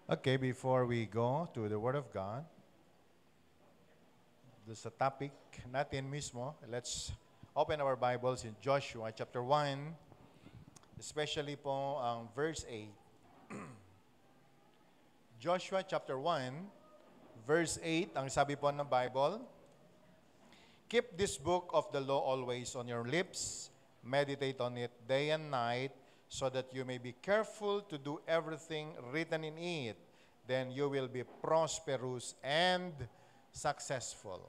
Okay, before we go to the Word of God, there's a topic natin mismo. Let's open our Bibles in Joshua chapter 1, especially po ang verse 8. Joshua chapter 1, verse 8, ang sabi po ng Bible, "Keep this book of the law always on your lips, meditate on it day and night, so that you may be careful to do everything written in it. Then you will be prosperous and successful."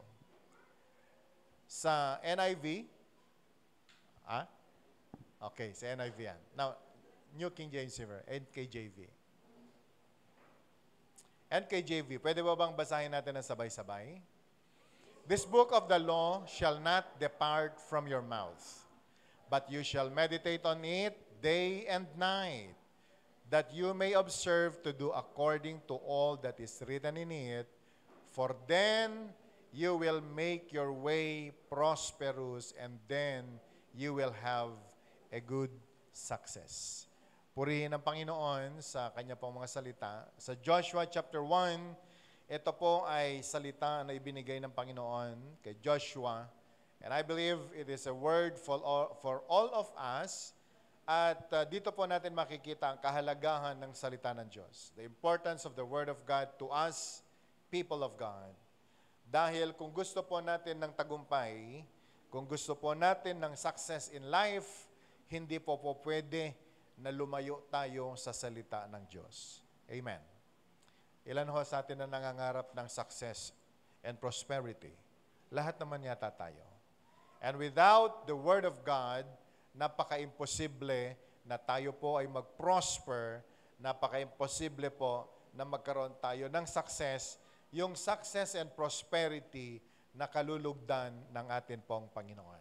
Sa NIV, ah? Okay, sa NIV yan. Now, New King James Version, NKJV. NKJV, pwede ba bang basahin natin ng sabay-sabay? "This book of the law shall not depart from your mouth, but you shall meditate on it day and night, that you may observe to do according to all that is written in it, for then you will make your way prosperous, and then you will have a good success." Purihin ang Panginoon sa kanya pong mga salita. Sa Joshua chapter 1, ito po ay salita na ibinigay ng Panginoon kay Joshua. And I believe it is a word for all of us. At dito po natin makikita ang kahalagahan ng salita ng Diyos. The importance of the Word of God to us, people of God. Dahil kung gusto po natin ng tagumpay, kung gusto po natin ng success in life, hindi po pwede na lumayo tayo sa salita ng Diyos. Amen. Ilan ho sa atin na nangangarap ng success and prosperity? Lahat naman yata tayo. And without the Word of God, napaka-imposible na tayo po ay mag-prosper, napaka-imposible po na magkaroon tayo ng success, yung success and prosperity na kalulugdan ng atin pong Panginoon.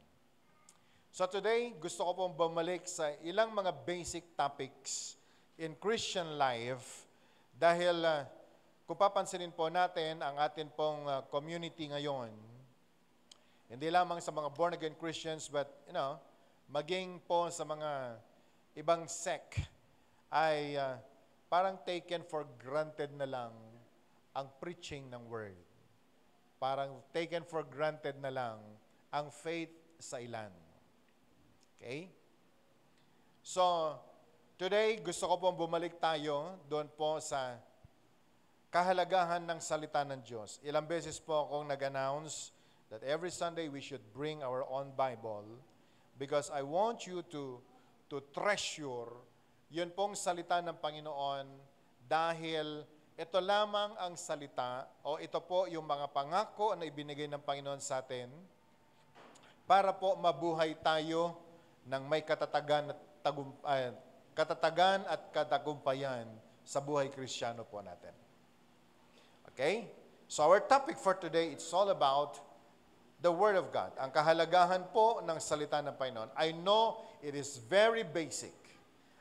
So today, gusto ko pong bumalik sa ilang mga basic topics in Christian life dahil kung papansinin po natin ang atin pong community ngayon, hindi lamang sa mga born-again Christians but, maging po sa mga ibang sect ay parang taken for granted na lang ang preaching ng word. Parang taken for granted na lang ang faith sa ilan. Okay? So, today gusto ko pong bumalik tayo doon po sa kahalagahan ng salita ng Diyos. Ilang beses po akong nag-announce that every Sunday we should bring our own Bible because I want you to treasure yun pong salita ng Panginoon dahil ito lamang ang salita o ito po yung mga pangako na ibinigay ng Panginoon sa atin para po mabuhay tayo ng may katatagan at katagumpayan sa buhay Kristiyano po natin. Okay? So our topic for today, it's all about the Word of God. Ang kahalagahan po ng salita ng Panginoon. I know it is very basic.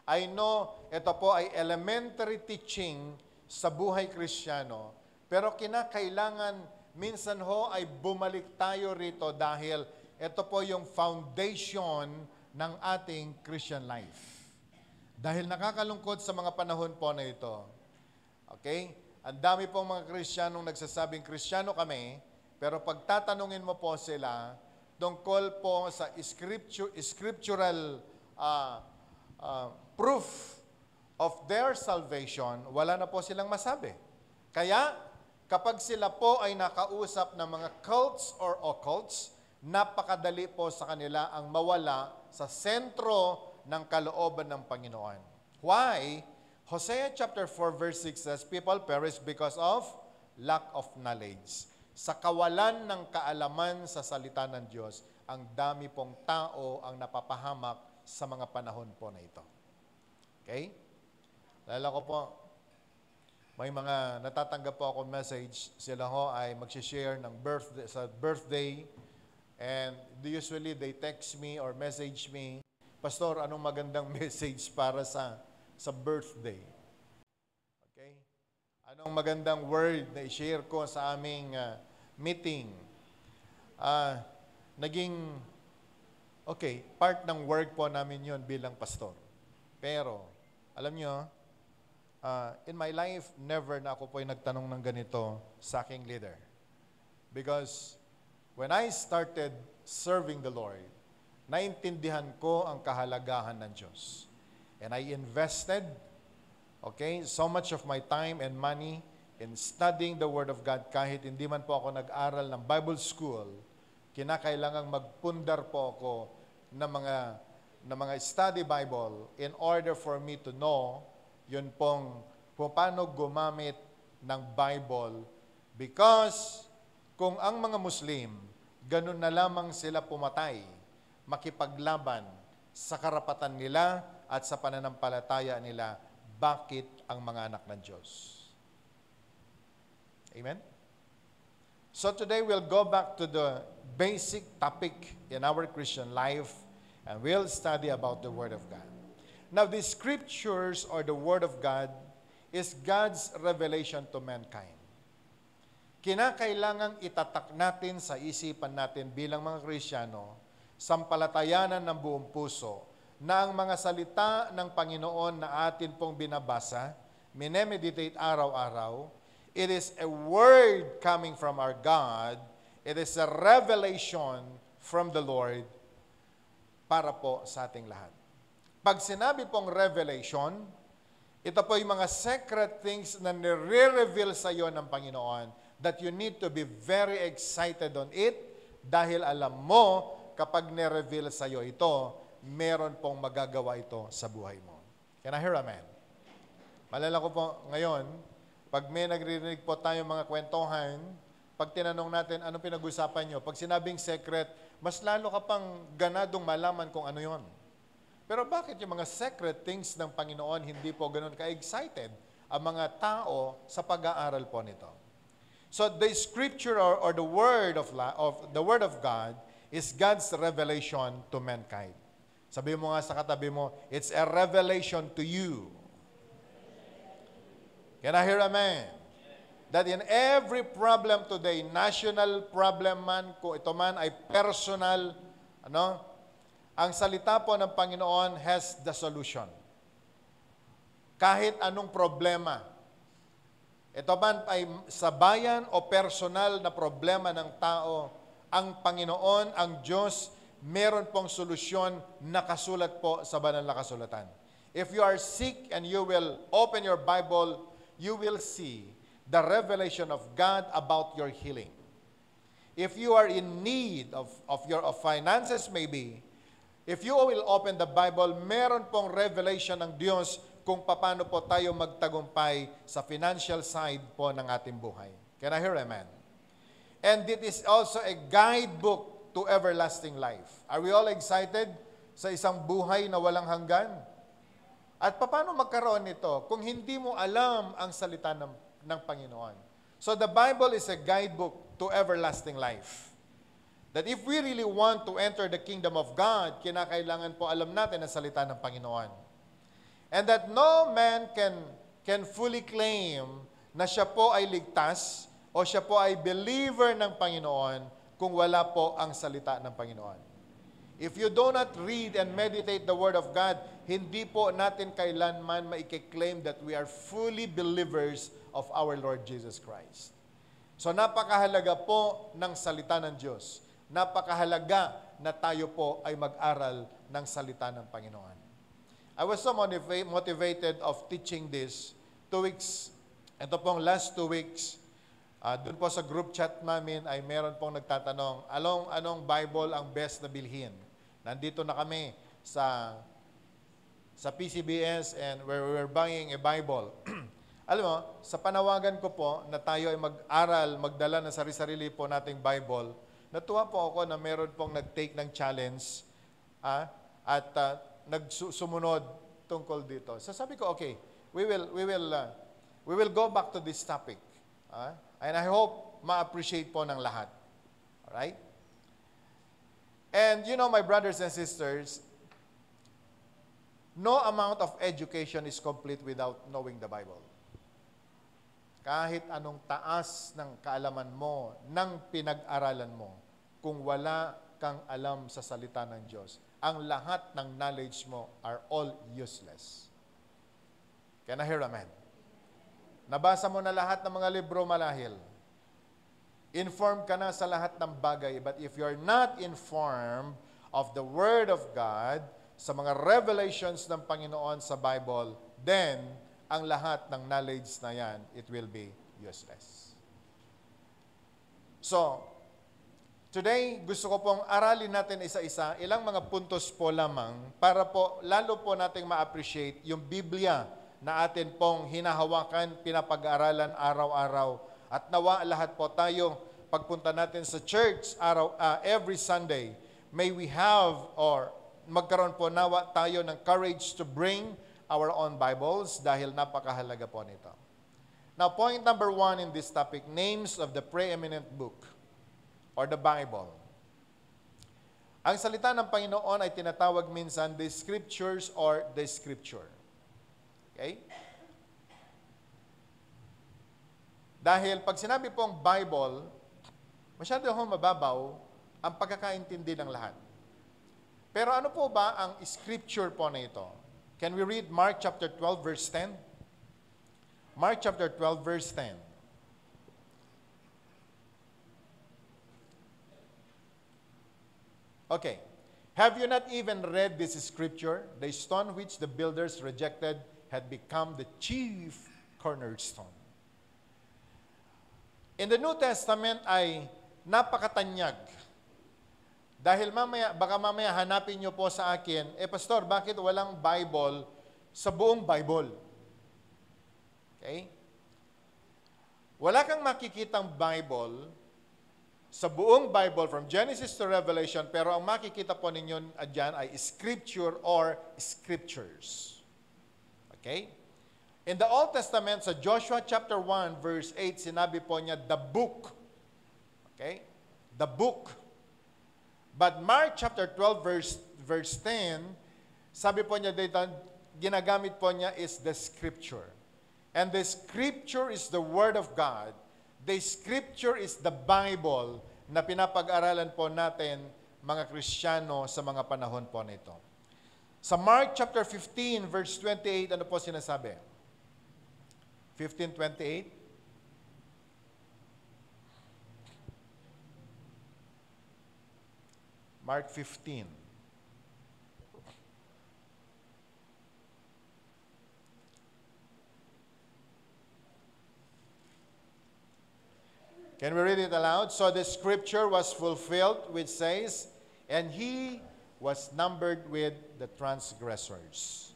I know ito po ay elementary teaching sa buhay Kristiyano. Pero kinakailangan minsan ho ay bumalik tayo rito dahil ito po yung foundation ng ating Christian life. Dahil nakakalungkot sa mga panahon po na ito. Okay? Ang dami pong mga Kristiyanong nagsasabing Kristiyano kami, pero pag tatanungin mo po sila tungkol po sa scriptural proof of their salvation, wala na po silang masabi. Kaya, kapag sila po ay nakausap ng mga cults or occults, napakadali po sa kanila ang mawala sa sentro ng kalooban ng Panginoon. Why? Hosea chapter 4 verse 6 says, "People perish because of lack of knowledge." Sa kawalan ng kaalaman sa salita ng Diyos, ang dami pong tao ang napapahamak sa mga panahon po na ito. Okay? Lala ko po, may mga natatanggap po ako message, sila ho ay mag-share ng birthday, and usually they text me or message me, "Pastor, anong magandang message para sa birthday?" Okay? Anong magandang word na i-share ko sa aming meeting? Naging, part ng work po namin yon bilang pastor. Pero, alam nyo, in my life, never na ako po'y nagtanong ng ganito sa aking leader. Because when I started serving the Lord, naintindihan ko ang kahalagahan ng Diyos. And I invested, so much of my time and money in studying the Word of God. Kahit hindi man po ako nag-aral ng Bible school, kinakailangang magpundar po ako ng mga study Bible in order for me to know yun pong paano gumamit ng Bible. Because kung ang mga Muslim, ganun na lamang sila pumatay, makipaglaban sa karapatan nila at sa pananampalataya nila, bakit ang mga anak ng Diyos? Amen? So today we'll go back to the basic topic in our Christian life and we'll study about the Word of God. Now, the Scriptures or the Word of God is God's revelation to mankind. Kinakailangang itatak natin sa isipan natin bilang mga Kristiyano, sampalatayanan ng buong puso, na ang mga salita ng Panginoon na atin pong binabasa, minemeditate araw-araw, it is a word coming from our God, it is a revelation from the Lord para po sa ating lahat. Pag sinabi pong revelation, ito po yung mga secret things na nire-reveal sa iyo ng Panginoon that you need to be very excited on it dahil alam mo kapag nire-reveal sa iyo ito, meron pong magagawa ito sa buhay mo. Can I hear amen? Malala ko po ngayon, pag may nagririnig po tayo mga kwentuhan, pag tinanong natin anong pinag-usapan nyo, pag sinabing secret, mas lalo ka pang ganadong malaman kung ano yon. Pero bakit yung mga secret things ng Panginoon hindi po ganun ka-excited ang mga tao sa pag-aaral po nito? So the Scripture or the Word of God is God's revelation to mankind. Sabi mo nga sa katabi mo, it's a revelation to you. Can I hear amen? That in every problem today, national problem man, kung ito man ay personal, ang salita po ng Panginoon has the solution. Kahit anong problema, ito man ay sa bayan o personal na problema ng tao, ang Panginoon, ang Diyos, meron pong solusyon na kasulat po sa banal na kasulatan. If you are sick and you will open your Bible, you will see the revelation of God about your healing. If you are in need of finances maybe, if you will open the Bible, meron pong revelation ng Diyos kung paano po tayo magtagumpay sa financial side po ng ating buhay. Can I hear amen? And it is also a guidebook to everlasting life. Are we all excited sa isang buhay na walang hanggan? At paano magkaroon nito kung hindi mo alam ang salita ng Panginoon? So the Bible is a guidebook to everlasting life. That if we really want to enter the kingdom of God, kinakailangan po alam natin ang salita ng Panginoon. And that no man can fully claim na siya po ay ligtas o siya po ay believer ng Panginoon kung wala po ang salita ng Panginoon. If you do not read and meditate the Word of God, hindi po natin kailanman maike-claim that we are fully believers of our Lord Jesus Christ. So napakahalaga po ng salita ng Diyos. Napakahalaga na tayo po ay mag-aral ng salita ng Panginoon. I was so motivated of teaching this 2 weeks. Ito pong last 2 weeks, doon po sa group chat namin ay meron pong nagtatanong, anong Bible ang best na bilhin? Nandito na kami sa PCBS and we're buying a Bible. Alam mo, sa panawagan ko po na tayo ay mag-aral, magdala ng sarili-sarili po nating Bible, natuwa po ako na meron pong nag-take ng challenge at nagsumunod tungkol dito. So sabi ko, okay, we will go back to this topic. And I hope ma-appreciate po ng lahat. Alright? And you know, my brothers and sisters, no amount of education is complete without knowing the Bible. Kahit anong taas ng kaalaman mo, ng pinag-aralan mo, kung wala kang alam sa salita ng Diyos, ang lahat ng knowledge mo are all useless. Can I hear amen? Nabasa mo na lahat ng mga libro malahil. Informed ka na sa lahat ng bagay. But if you're not informed of the Word of God, sa mga revelations ng Panginoon sa Bible, then, ang lahat ng knowledge na yan, it will be useless. So, today, gusto ko pong aralin natin isa-isa, ilang mga puntos po lamang, para po, lalo po nating ma-appreciate yung Biblia na atin pong hinahawakan, pinapag-aaralan araw-araw. At nawa lahat po tayo, pagpunta natin sa church every Sunday, may we have or magkaroon po nawa tayo ng courage to bring our own Bibles dahil napakahalaga po nito. Now, point number 1 in this topic, names of the preeminent book or the Bible. Ang salita ng Panginoon ay tinatawag minsan the Scriptures or the Scripture. Okay? Dahil pag sinabi pong Bible, masyado mababaw ang pagkakaintindi ng lahat. Pero ano po ba ang Scripture po na ito? Can we read Mark chapter 12 verse 10? Mark chapter 12 verse 10. Okay. Have you not even read this Scripture? The stone which the builders rejected had become the chief cornerstone. In the New Testament ay napakatanyag. Dahil baka mamaya hanapin nyo po sa akin, Pastor, bakit walang Bible sa buong Bible? Okay? Wala kang makikitang Bible sa buong Bible from Genesis to Revelation, pero ang makikita po ninyo dyan ay Scripture or Scriptures. Okay? In the Old Testament, sa Joshua chapter 1, verse 8, sinabi po niya, the book. Okay? The book. But Mark chapter 12, verse 10, sabi po niya dito, ginagamit po niya is the Scripture. And the Scripture is the Word of God. The Scripture is the Bible na pinapag-aralan po natin, mga Kristiyano, sa mga panahon po nito. Sa Mark chapter 15, verse 28, ano po sinasabi? 15:28. Mark 15. Can we read it aloud? So the scripture was fulfilled, which says, and he was numbered with the transgressors.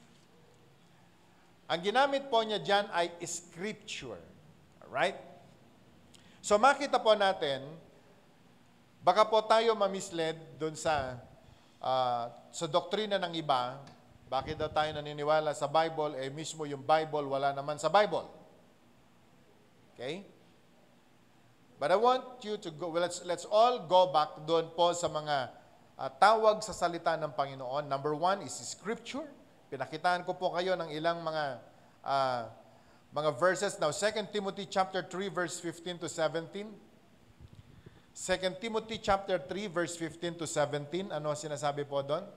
Ang ginamit po niya dyan ay scripture. Alright? So makita po natin, baka po tayo mamisled dun sa doktrina ng iba. Bakit daw tayo naniniwala sa Bible, mismo yung Bible wala naman sa Bible. Okay? But I want you to go, let's all go back doon po sa mga tawag sa salita ng Panginoon. Number 1 is Scripture. Pinakitaan ko po kayo ng ilang mga verses. Now, 2 Timothy chapter 3, verse 15 to 17. 2 Timothy chapter 3, verse 15 to 17. Ano sinasabi po doon?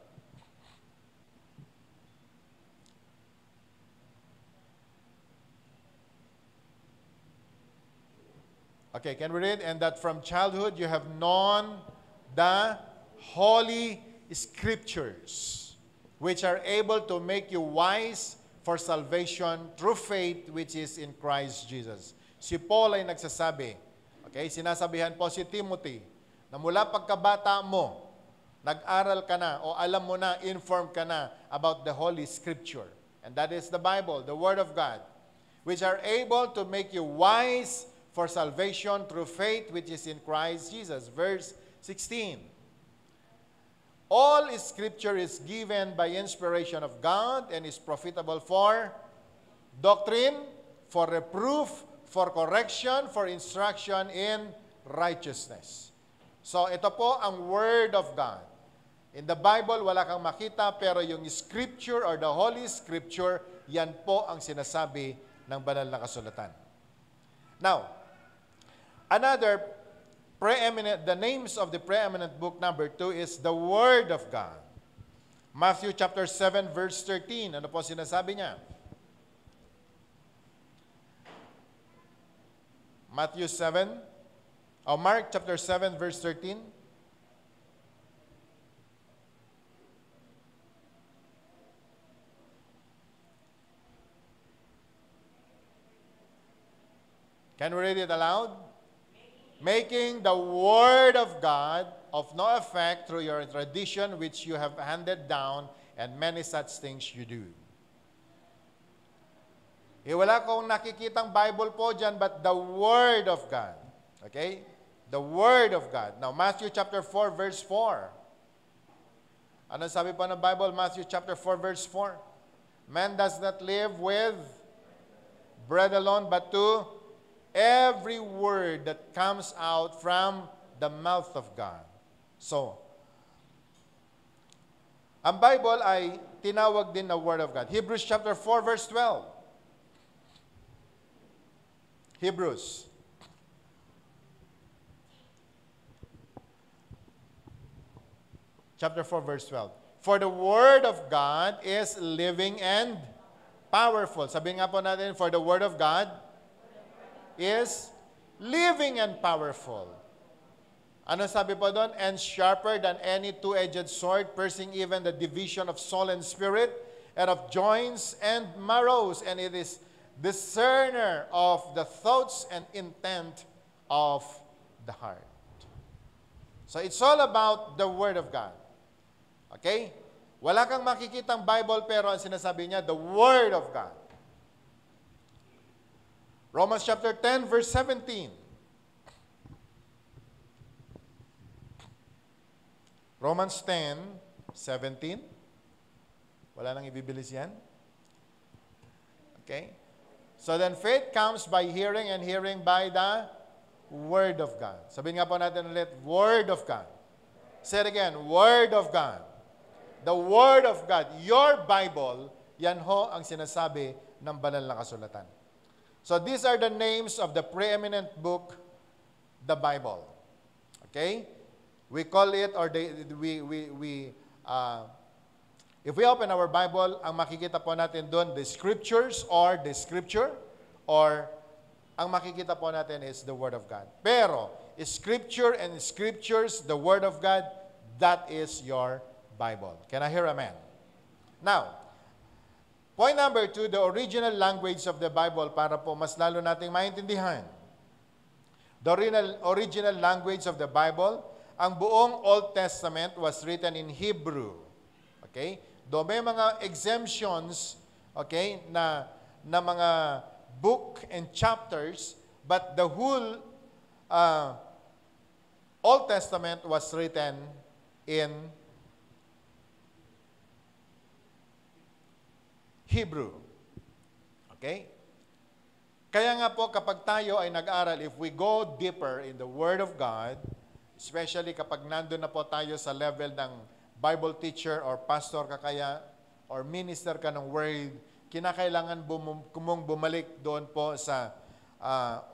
Okay, can we read? And that from childhood you have known the Holy Scriptures, which are able to make you wise for salvation through faith which is in Christ Jesus. Si Paul ay nagsasabi, okay, sinasabihan po si Timothy, na mula pagkabata mo, nag-aral ka na o alam mo na, informed ka na about the Holy Scripture. And that is the Bible, the Word of God, which are able to make you wise for salvation through faith which is in Christ Jesus. Verse 16. All Scripture is given by inspiration of God and is profitable for doctrine, for reproof, for correction, for instruction in righteousness. So ito po ang Word of God. In the Bible, wala kang makita, pero yung Scripture or the Holy Scripture, yan po ang sinasabi ng banal na kasulatan. Now, the names of the preeminent book number 2 is the Word of God. Matthew chapter 7, verse 13. Ano po sinasabi niya? Matthew 7, or Mark chapter 7, verse 13. Can we read it aloud? Making the word of God of no effect through your tradition which you have handed down, and many such things you do. Wala kong nakikitang Bible po dyan, but the Word of God. Okay? The Word of God. Now, Matthew chapter 4, verse 4. Ano sabi pa ng Bible? Matthew chapter 4, verse 4. Man does not live with bread alone, but to every word that comes out from the mouth of God. So, ang Bible ay tinawag din na Word of God. Hebrews chapter 4, verse 12. Hebrews. Chapter 4, verse 12. For the Word of God is living and powerful. Sabi nga po natin, for the Word of God is living and powerful. Ano sabi po doon? And sharper than any two-edged sword, piercing even the division of soul and spirit, and of joints and marrows, and it is discerner of the thoughts and intent of the heart. So it's all about the Word of God. Okay? Wala kang makikitang Bible, pero ang sinasabi niya, the Word of God. Romans chapter 10, verse 17. Romans 10, 17. Wala nang ibibilis yan. Okay? So then faith comes by hearing, and hearing by the Word of God. Sabihin nga po natin ulit, Word of God. Say it again, Word of God. The Word of God. Your Bible, yan ho ang sinasabi ng banal na kasulatan. So these are the names of the preeminent book, the Bible. Okay? We call it, or if we open our Bible, ang makikita po natin doon, the Scriptures or the Scripture, or ang makikita po natin is the Word of God. Pero, Scripture and Scriptures, the Word of God, that is your Bible. Can I hear amen? Now, point number 2, the original language of the Bible, para po mas lalo nating maintindihan. The original language of the Bible, ang buong Old Testament was written in Hebrew. Okay? Do may mga exemptions, okay, na mga book and chapters, but the whole Old Testament was written in Hebrew. Okay? Kaya nga po kapag tayo ay nag-aral, if we go deeper in the Word of God, especially kapag nandun na po tayo sa level ng Bible teacher or pastor ka kaya, or minister ka ng Word, kinakailangan mong bumalik doon po sa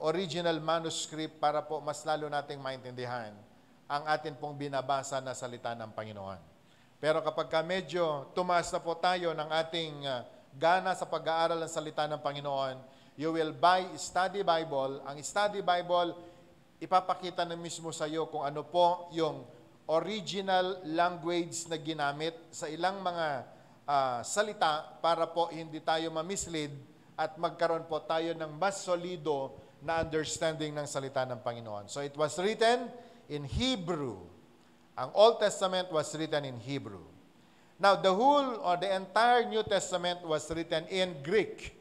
original manuscript para po mas lalo nating maintindihan ang atin pong binabasa na salita ng Panginoon. Pero kapag medyo tumaas na po tayo ng ating gana sa pag-aaral ng salita ng Panginoon, you will buy study Bible. Ang study Bible, ipapakita na mismo sa iyo kung ano po yung original language na ginamit sa ilang mga salita para po hindi tayo mamislead at magkaroon po tayo ng mas solido na understanding ng salita ng Panginoon. So it was written in Hebrew. Ang Old Testament was written in Hebrew. Now, the whole or the entire New Testament was written in Greek.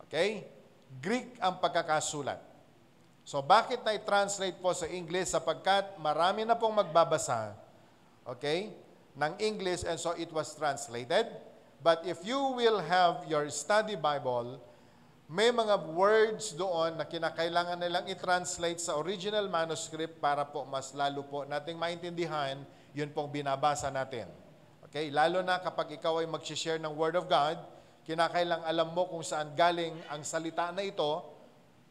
Okay? Greek ang pagkakasulat. So, bakit na i-translate po sa English? Sapagkat marami na pong magbabasa, okay, ng English, and so it was translated. But if you will have your study Bible, may mga words doon na kinakailangan nilang i-translate sa original manuscript para po mas lalo po nating maintindihan yun pong binabasa natin. Okay? Lalo na kapag ikaw ay mag-share ng Word of God, kinakailangan alam mo kung saan galing ang salita na ito,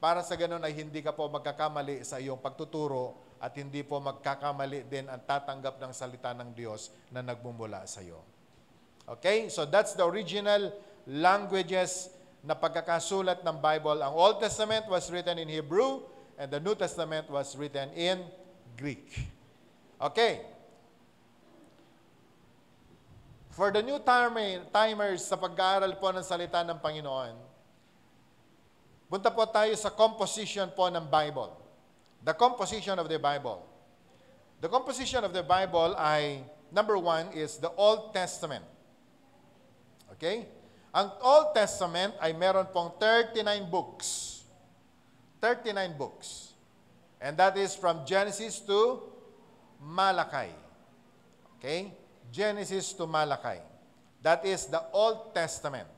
para sa ganun ay hindi ka po magkakamali sa iyong pagtuturo at hindi po magkakamali din ang tatanggap ng salita ng Diyos na nagmumula sa iyo. Okay? So that's the original languages na pagkakasulat ng Bible. Ang Old Testament was written in Hebrew and the New Testament was written in Greek. Okay. For the new timers sa pag-aaral po ng salita ng Panginoon, punta po tayo sa composition po ng Bible. The composition of the Bible. The composition of the Bible ay, number one is the Old Testament. Okay? Ang Old Testament ay meron pong 39 books. 39 books. And that is from Genesis to Malachi. Okay? Genesis to Malachi. That is the Old Testament.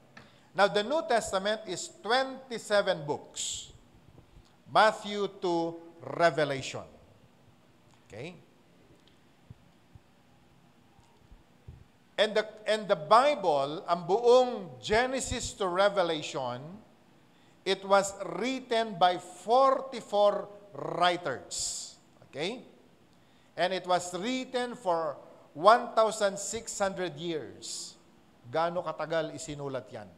Now, the New Testament is 27 books. Matthew to Revelation. Okay? And the Bible, ang buong Genesis to Revelation, it was written by 44 writers. Okay? And it was written for 1,600 years. Gaano katagal isinulat yan?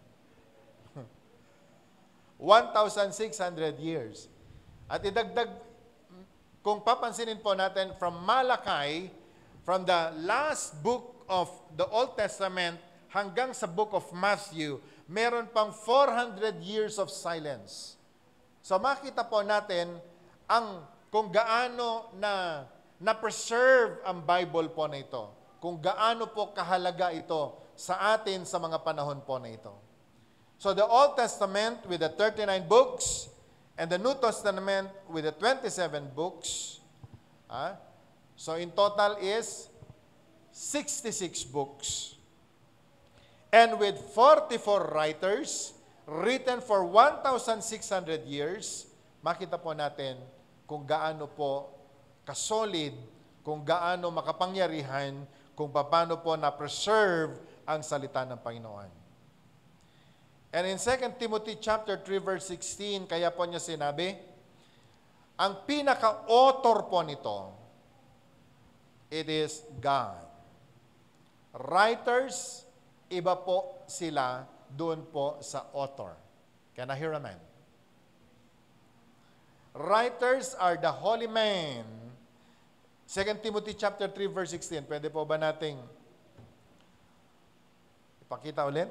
1,600 years. At idagdag, kung papansinin po natin, from Malachi, from the last book of the Old Testament hanggang sa book of Matthew, meron pang 400 years of silence. So makita po natin kung gaano na-preserve ang Bible po na ito. Kung gaano po kahalaga ito sa atin sa mga panahon po na ito. So the Old Testament with the 39 books and the New Testament with the 27 books. So in total is 66 books. And with 44 writers written for 1,600 years, makita po natin kung gaano po kasolid, kung gaano makapangyarihan, kung paano po na-preserve ang salita ng Panginoon. And in 2 Timothy chapter 3 verse 16, kaya po niya sinabi, ang pinaka-author po nito, it is God. Writers, iba po sila doon po sa author. Can I hear amen? Writers are the holy men. 2 Timothy chapter 3 verse 16. Pwede po ba nating ipakita ulit?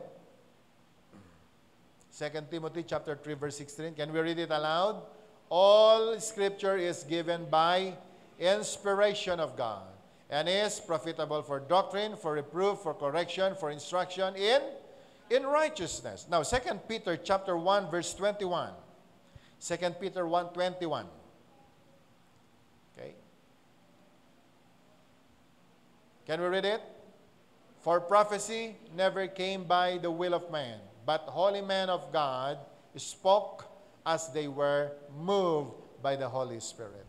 2 Timothy chapter 3 verse 16. Can we read it aloud? All scripture is given by inspiration of God and is profitable for doctrine, for reproof, for correction, for instruction in righteousness. Now, 2 Peter chapter 1 verse 21. 2 Peter 1:21. Okay. Can we read it? For prophecy never came by the will of man, but holy men of God spoke as they were moved by the Holy Spirit.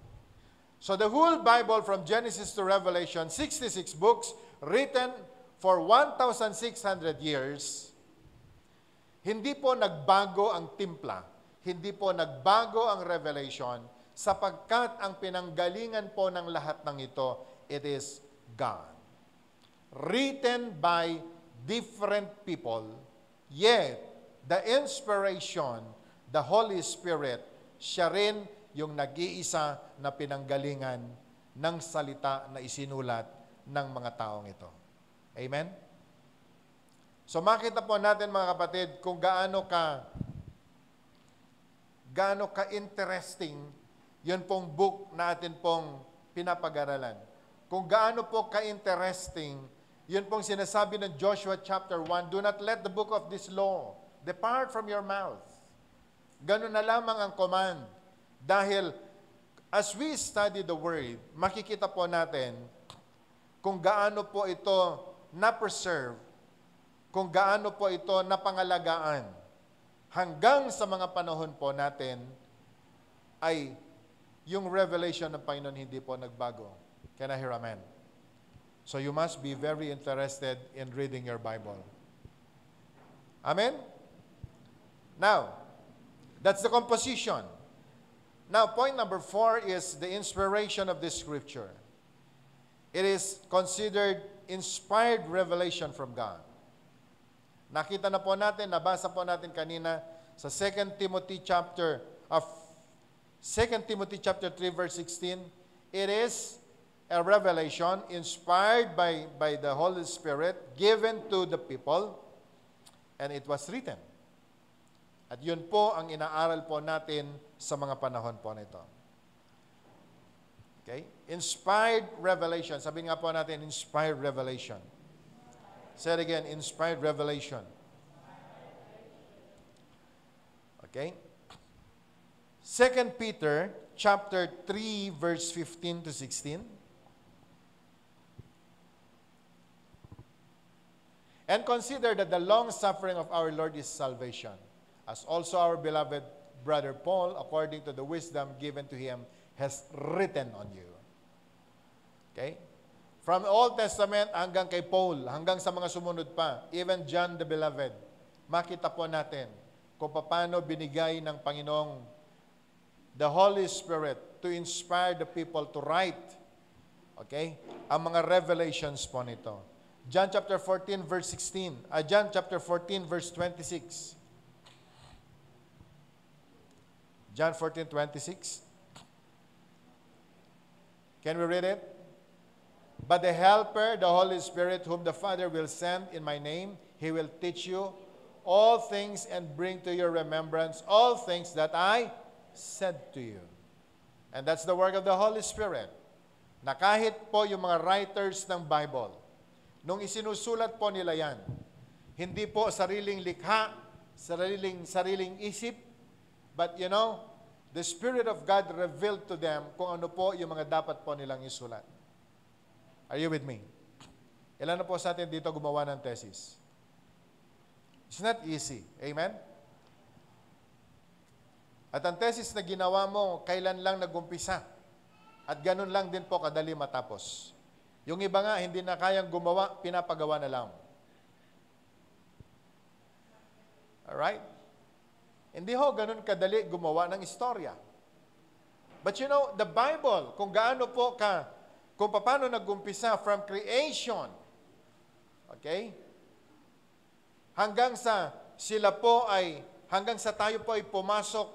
So the whole Bible from Genesis to Revelation, 66 books written for 1,600 years, hindi po nagbago ang timpla, hindi po nagbago ang revelation, sapagkat ang pinanggalingan po ng lahat ng ito, it is God. Written by different people, yet the inspiration, the Holy Spirit, siya rin yung nag-iisa na pinanggalingan ng salita na isinulat ng mga taong ito. Amen? So makita po natin mga kapatid kung gaano ka-interesting yun pong book na atin pong pinapag-aralan. Kung gaano po ka-interesting yun pong sinasabi ng Joshua chapter 1, do not let the book of this law depart from your mouth. Ganun na lamang ang command. Dahil as we study the Word, makikita po natin kung gaano po ito na-preserve, kung gaano po ito napangalagaan. Hanggang sa mga panahon po natin ay yung revelation ng Panginoon hindi po nagbago. Can I hear amen? So you must be very interested in reading your Bible. Amen? Now, that's the composition. Now, point number 4 is the inspiration of this scripture. It is considered inspired revelation from God. Nakita na po natin, nabasa po natin kanina sa 2 Timothy chapter 3 verse 16, it is a revelation inspired by the Holy Spirit given to the people, and it was written. At yun po ang inaaral po natin sa mga panahon po nito. Okay? Inspired revelation. Sabihin nga po natin, inspired revelation. Say it again, inspired revelation. Okay? 2 Peter chapter 3 verse 15 to 16. And consider that the long suffering of our Lord is salvation, as also our beloved brother Paul, according to the wisdom given to him, has written on you. Okay? From Old Testament hanggang kay Paul, hanggang sa mga sumunod pa, even John the Beloved, makita po natin kung paano binigay ng Panginoong the Holy Spirit to inspire the people to write, okay, ang mga revelations po nito. John chapter 14 verse 16. John chapter 14 verse 26. John 14:26. Can we read it? But the Helper, the Holy Spirit, whom the Father will send in my name, He will teach you all things and bring to your remembrance all things that I said to you. And that's the work of the Holy Spirit. Na kahit po yung mga writers ng Bible, nung isinusulat po nila yan, hindi po sariling likha, sariling isip, but the Spirit of God revealed to them kung ano po yung mga dapat po nilang isulat. Are you with me? Ilan na po sa atin dito gumawa ng thesis? It's not easy. Amen? At ang thesis na ginawa mo, kailan lang nagumpisa? At ganun lang din po kadali matapos. Yung iba nga, hindi na kayang gumawa, pinapagawa na lang. Alright? Hindi ho, ganun kadali gumawa ng istorya. But the Bible, kung paano nag-umpisa from creation, okay? Hanggang sa tayo po ay pumasok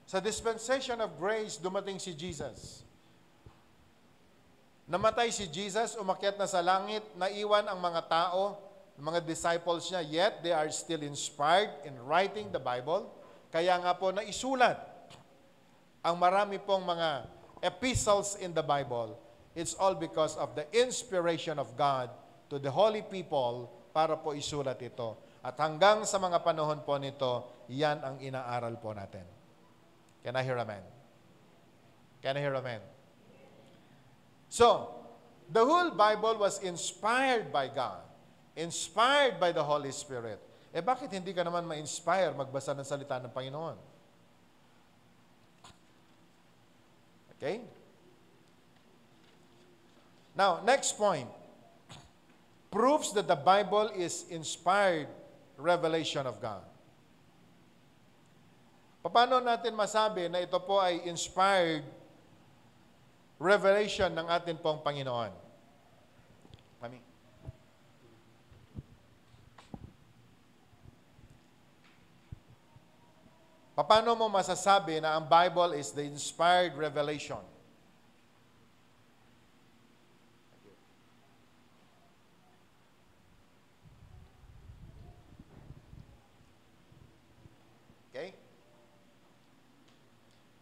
sa dispensation of grace, dumating si Jesus. Namatay si Jesus, umakyat na sa langit, naiwan ang mga tao, mga disciples niya, yet they are still inspired in writing the Bible. Kaya nga po naisulat ang marami pong mga epistles in the Bible. It's all because of the inspiration of God to the holy people para po isulat ito. At hanggang sa mga panahon po nito, yan ang inaaral po natin. Can I hear amen? Can I hear amen? So, the whole Bible was inspired by God, inspired by the Holy Spirit. Bakit hindi ka naman ma-inspire magbasa ng salita ng Panginoon? Okay? Now, next point. Proves that the Bible is inspired revelation of God. Paano natin masabi na ito po ay inspired revelation ng atin pong Panginoon? Mami. Paano mo masasabi na ang Bible is the inspired revelation? Okay?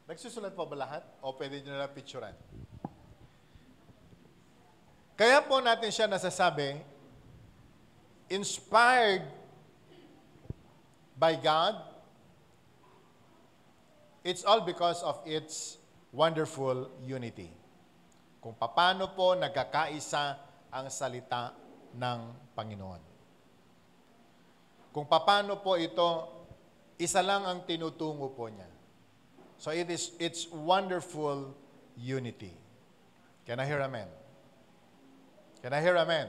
Nagsusulat po ba lahat? O pwede nyo na picturean? Kaya po natin siya nasasabi, inspired by God, it's all because of its wonderful unity. Kung paano po nagkakaisa ang salita ng Panginoon. Kung paano po ito, isa lang ang tinutungo po niya. So it's wonderful unity. Can I hear amen? Can I hear amen?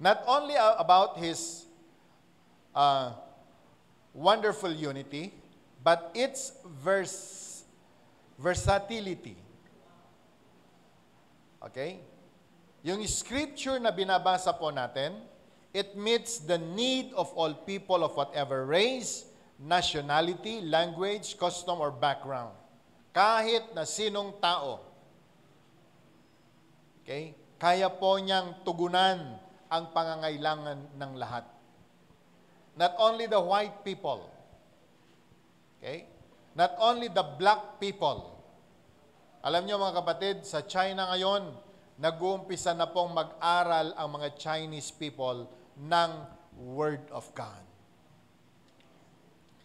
Not only about His wonderful unity, but its versatility. Okay? yung scripture na binabasa po natin, it meets the need of all people of whatever race, nationality, language, custom, or background. Kahit na sinong tao. Okay? Kaya po niyang tugunan ang pangangailangan ng lahat. Not only the white people. Okay? Not only the black people. Alam niyo mga kapatid, sa China ngayon, nag-uumpisa na pong mag-aral ang mga Chinese people ng Word of God.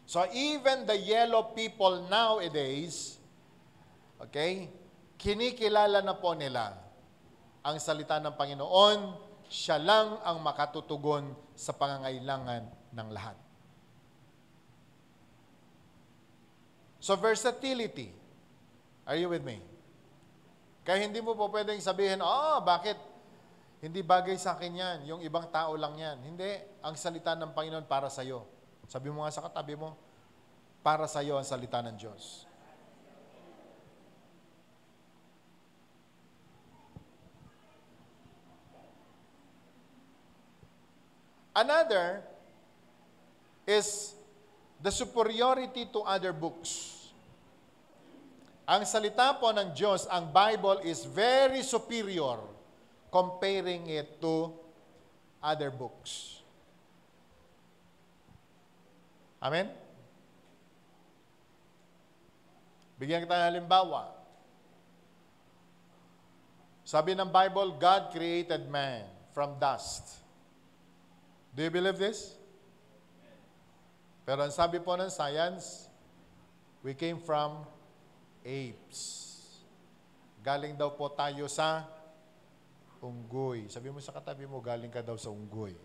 So even the yellow people nowadays, okay, kinikilala na po nila ang salita ng Panginoon, siya lang ang makatutugon sa pangangailangan ng lahat. So versatility. Are you with me? Kaya hindi mo po pwedeng sabihin, bakit hindi bagay sa akin yan? Yung ibang tao lang yan. Hindi. Ang salita ng Panginoon para sa iyo. Sabi mo nga sa katabi mo, para sa iyo ang salita ng Diyos. Another is the superiority to other books. Ang salita po ng Diyos, ang Bible is very superior comparing it to other books. Amen? Bigyan kita ng halimbawa. Sabi ng Bible, God created man from dust. Do you believe this? Pero ang sabi po ng science, we came from apes. Galing daw po tayo sa unggoy. Sabi mo sa katabi mo, galing ka daw sa unggoy.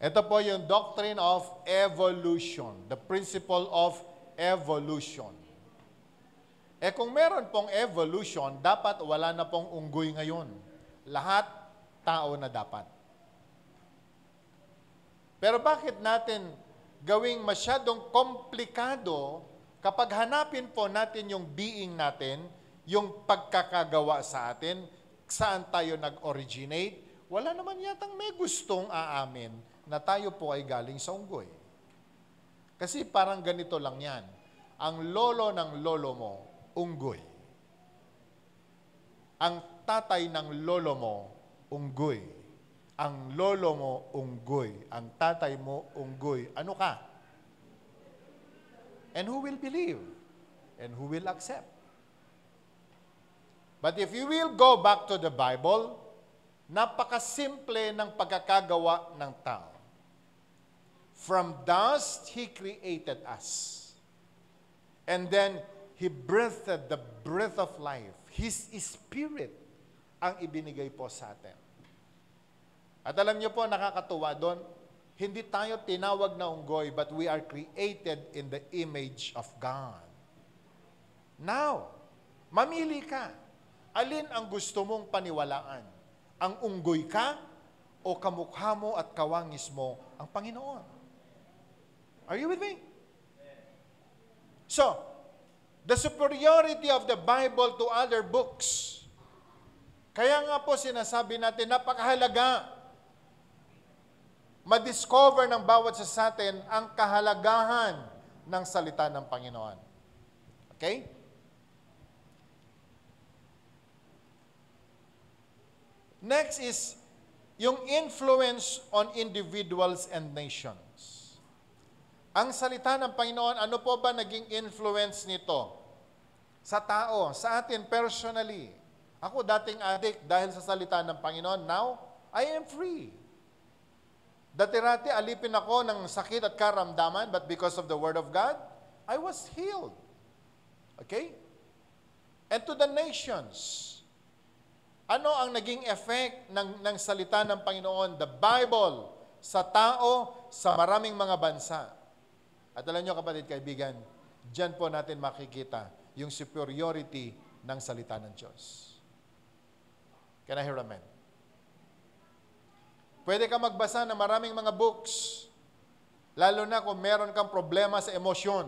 Ito po yung doctrine of evolution. The principle of evolution. Kung meron pong evolution, dapat wala na pong unggoy ngayon. Lahat, tao na dapat. Pero bakit natin gawing masyadong komplikado kapag hanapin po natin yung being natin, yung pagkakagawa sa atin, saan tayo nag-originate, wala naman yatang may gustong aamin na tayo po ay galing sa unggoy. Kasi parang ganito lang yan. Ang lolo ng lolo mo, unggoy. Ang tatay ng lolo mo, unggoy. Ang lolo mo, unggoy. Ang tatay mo, unggoy. Ano ka? And who will believe? And who will accept? But if you will go back to the Bible, napakasimple ng pagkakagawa ng tao. From dust, He created us. And then, He breathed the breath of life. His Spirit ang ibinigay po sa atin. At alam niyo po, nakakatuwa doon, hindi tayo tinawag na unggoy, but we are created in the image of God. Now, mamili ka. Alin ang gusto mong paniwalaan? Ang unggoy ka o kamukha mo at kawangis mo ang Panginoon? Are you with me? So, the superiority of the Bible to other books. Kaya nga po sinasabi natin, napakahalaga ma-discover ng bawat sa atin ang kahalagahan ng salita ng Panginoon. Okay? Next is yung influence on individuals and nations. Ang salita ng Panginoon, ano po ba naging influence nito? Sa tao, sa atin personally. Ako dating addict dahil sa salita ng Panginoon. Now, I am free. Dati-rati, alipin ako ng sakit at karamdaman, but because of the Word of God, I was healed. Okay? And to the nations, ano ang naging effect ng salita ng Panginoon, the Bible, sa tao, sa maraming mga bansa? At alam nyo kapatid, kaibigan, dyan po natin makikita yung superiority ng salita ng Diyos. Can I hear amen? Pwede ka magbasa ng maraming mga books, lalo na kung meron kang problema sa emosyon.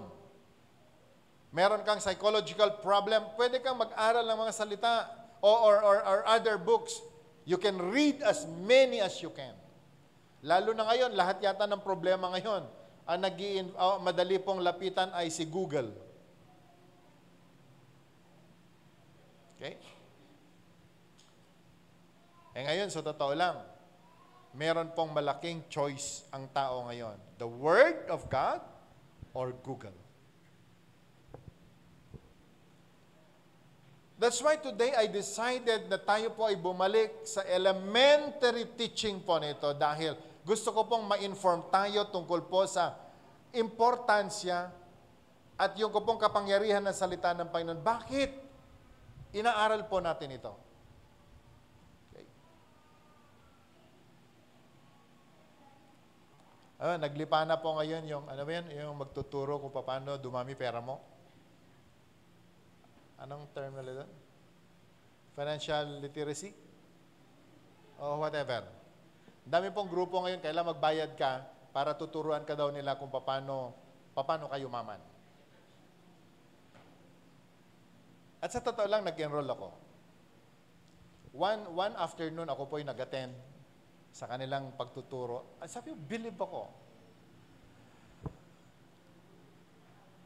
Meron kang psychological problem, pwede kang mag-aral ng mga salita or other books. You can read as many as you can. Lalo na ngayon, lahat yata ng problema ngayon, ang madali pong lapitan ay si Google. Okay? Ngayon, sa totoo lang, meron pong malaking choice ang tao ngayon. The Word of God or Google. That's why today I decided na tayo po ay bumalik sa elementary teaching po nito dahil gusto ko pong ma-inform tayo tungkol po sa importansya at yung ko pong kapangyarihan ng salita ng Panginoon. Bakit inaaral po natin ito? Okay. Naglipa na po ngayon yung, yung magtuturo kung paano dumami pera mo. Anong term nila doon? Financial literacy? O whatever. Dami pong grupo ngayon, kailangan magbayad ka para tuturuan ka daw nila kung paano kayo maman. At sa totoo lang, nag-enroll ako. One afternoon, ako po ay nag-attend sa kanilang pagtuturo. At sabi ko, believe ako.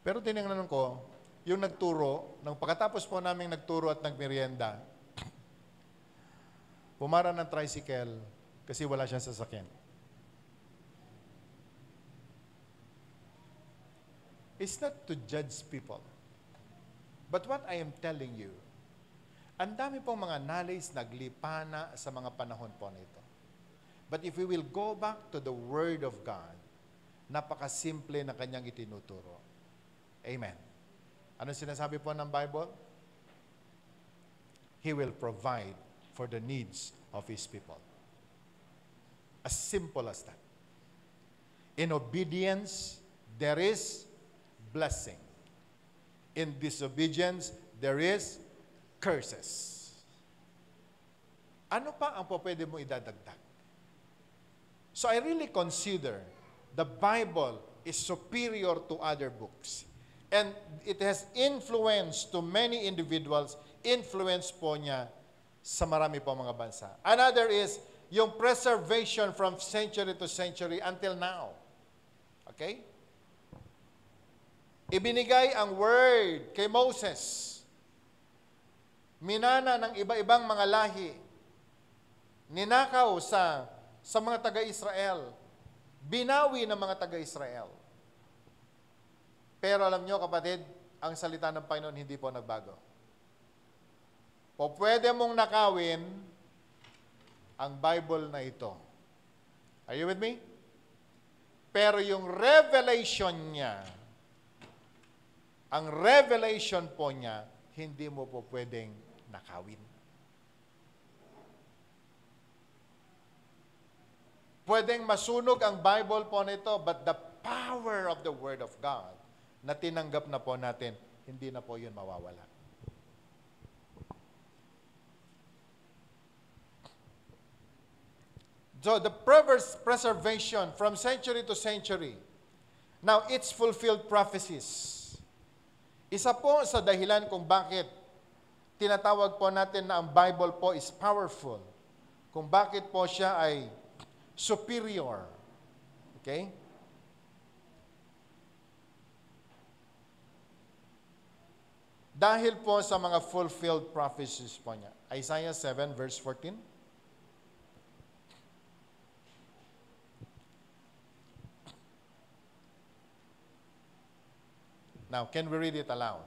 Pero tinignan ko, yung nagturo, nang pagkatapos po namin nagturo at nagmerienda, pumara ng tricycle kasi wala siyang sasakyan. It's not to judge people. But what I am telling you, ang dami pong mga knowledge naglipana sa mga panahon po nito. But if we will go back to the Word of God, napakasimple na kanyang itinuturo. Amen. Ano sinasabi po ng Bible? He will provide for the needs of His people. As simple as that. In obedience, there is blessing. In disobedience, there is curses. Ano pa ang pwede mo idadagdag? So I really consider the Bible is superior to other books. And it has influence to many individuals, influence po niya sa marami po mga bansa. Another is yung preservation from century to century until now. Okay? Ibinigay ang word kay Moses. Minana ng iba-ibang mga lahi. Ninakaw sa mga taga-Israel. Binawi ng mga taga-Israel. Pero alam nyo kapatid, ang salita ng Panginoon hindi po nagbago. O pwede mong nakawin ang Bible na ito. Are you with me? Pero yung revelation niya, ang revelation po niya, hindi mo po pwedeng nakawin. Pwedeng masunog ang Bible po nito, but the power of the Word of God na tinanggap na po natin, hindi na po yun mawawala. So, the preservation from century to century. Now, it's fulfilled prophecies. Isa po sa dahilan kung bakit tinatawag po natin na ang Bible po is powerful. Kung bakit po siya ay superior. Okay? Dahil po sa mga fulfilled prophecies po niya. Isaiah 7 verse 14. Now, can we read it aloud?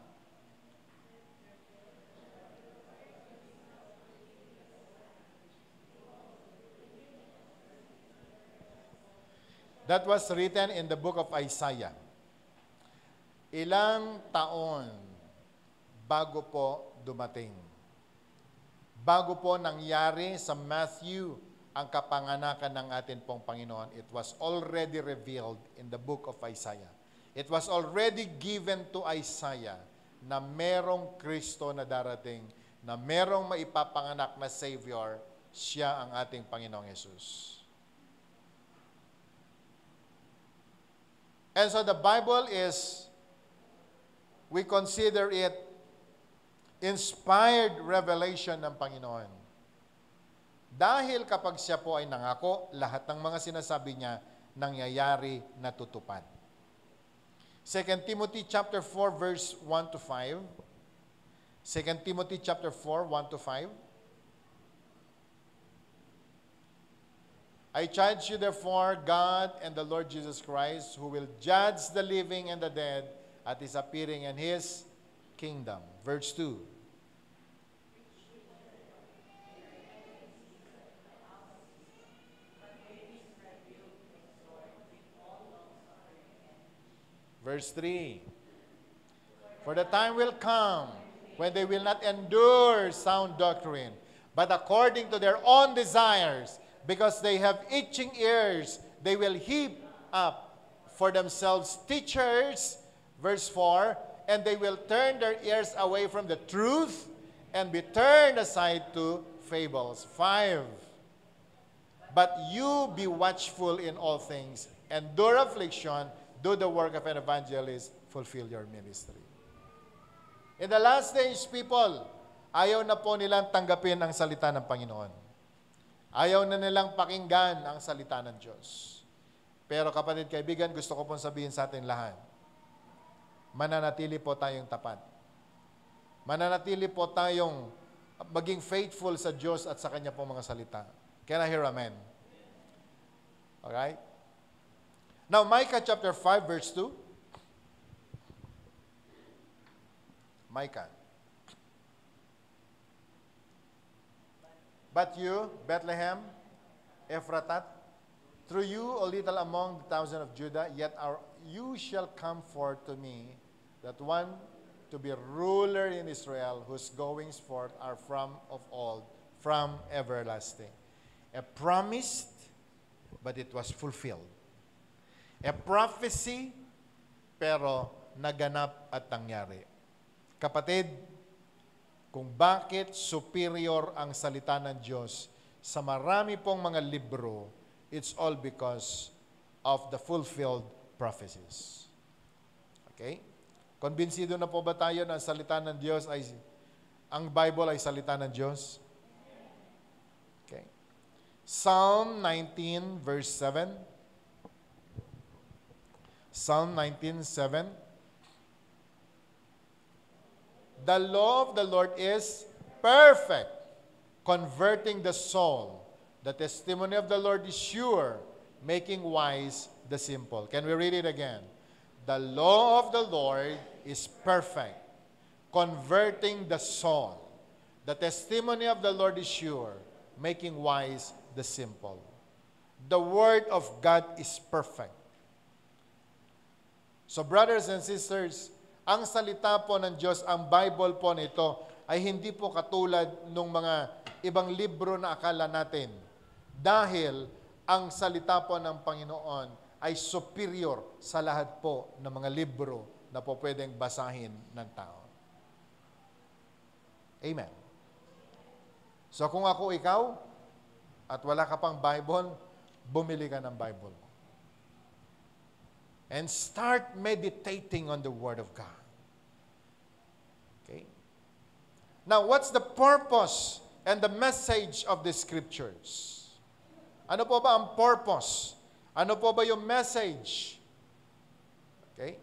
That was written in the book of Isaiah. Ilang taon bago po dumating. Bago po nangyari sa Matthew ang kapanganakan ng atin pong Panginoon, it was already revealed in the book of Isaiah. It was already given to Isaiah na merong Kristo na darating, na merong maipapanganak na Savior, siya ang ating Panginoong Yesus. And so the Bible is we consider it inspired revelation ng Panginoon. Dahil kapag siya po ay nangako, lahat ng mga sinasabi niya nangyayari na tutupad. 2 Timothy chapter 4 verse 1 to 5. 2 Timothy chapter 4, 1 to 5. I charge you therefore, God and the Lord Jesus Christ, who will judge the living and the dead at His appearing in His kingdom. Verse 2. Verse 3. For the time will come when they will not endure sound doctrine, but according to their own desires, because they have itching ears, they will heap up for themselves teachers, verse 4, and they will turn their ears away from the truth and be turned aside to fables. 5. But you be watchful in all things, endure affliction, do the work of an evangelist, fulfill your ministry. In the last days, people, ayaw na po nilang tanggapin ang salita ng Panginoon. Ayaw na nilang pakinggan ang salita ng Diyos. Pero kapatid, kaibigan, gusto ko pong sabihin sa atin lahat, mananatili po tayong tapat. Mananatili po tayong maging faithful sa Diyos at sa Kanya pong mga salita. Can I hear amen? Alright? Now, Micah chapter 5 verse 2. Micah. But you, Bethlehem, Ephratat, through you, a little among the thousand of Judah, yet you shall come forth to me, that one to be ruler in Israel, whose goings forth are from of old, from everlasting. A promise, but it was fulfilled. A prophecy, pero naganap at nangyari. Kapatid, kung bakit superior ang salita ng Diyos sa marami pong mga libro, it's all because of the fulfilled prophecies. Okay? Konbinsido na po ba tayo na ang salita ng Diyos ay, ang Bible ay salita ng Diyos? Okay. Psalm 19 verse 7. Psalm 19:7. The law of the Lord is perfect, converting the soul. The testimony of the Lord is sure, making wise the simple. Can we read it again? The law of the Lord is perfect, converting the soul. The testimony of the Lord is sure, making wise the simple. The word of God is perfect. So brothers and sisters, ang salita po ng Diyos, ang Bible po nito, ay hindi po katulad ng mga ibang libro na akala natin. Dahil ang salita po ng Panginoon ay superior sa lahat po ng mga libro na po pwedeng basahin ng tao. Amen. So kung ako ikaw, at wala ka pang Bible, bumili ka ng Bible. And start meditating on the Word of God. Okay? Now, what's the purpose and the message of the Scriptures? Ano po ba ang purpose? Ano po ba yung message? Okay?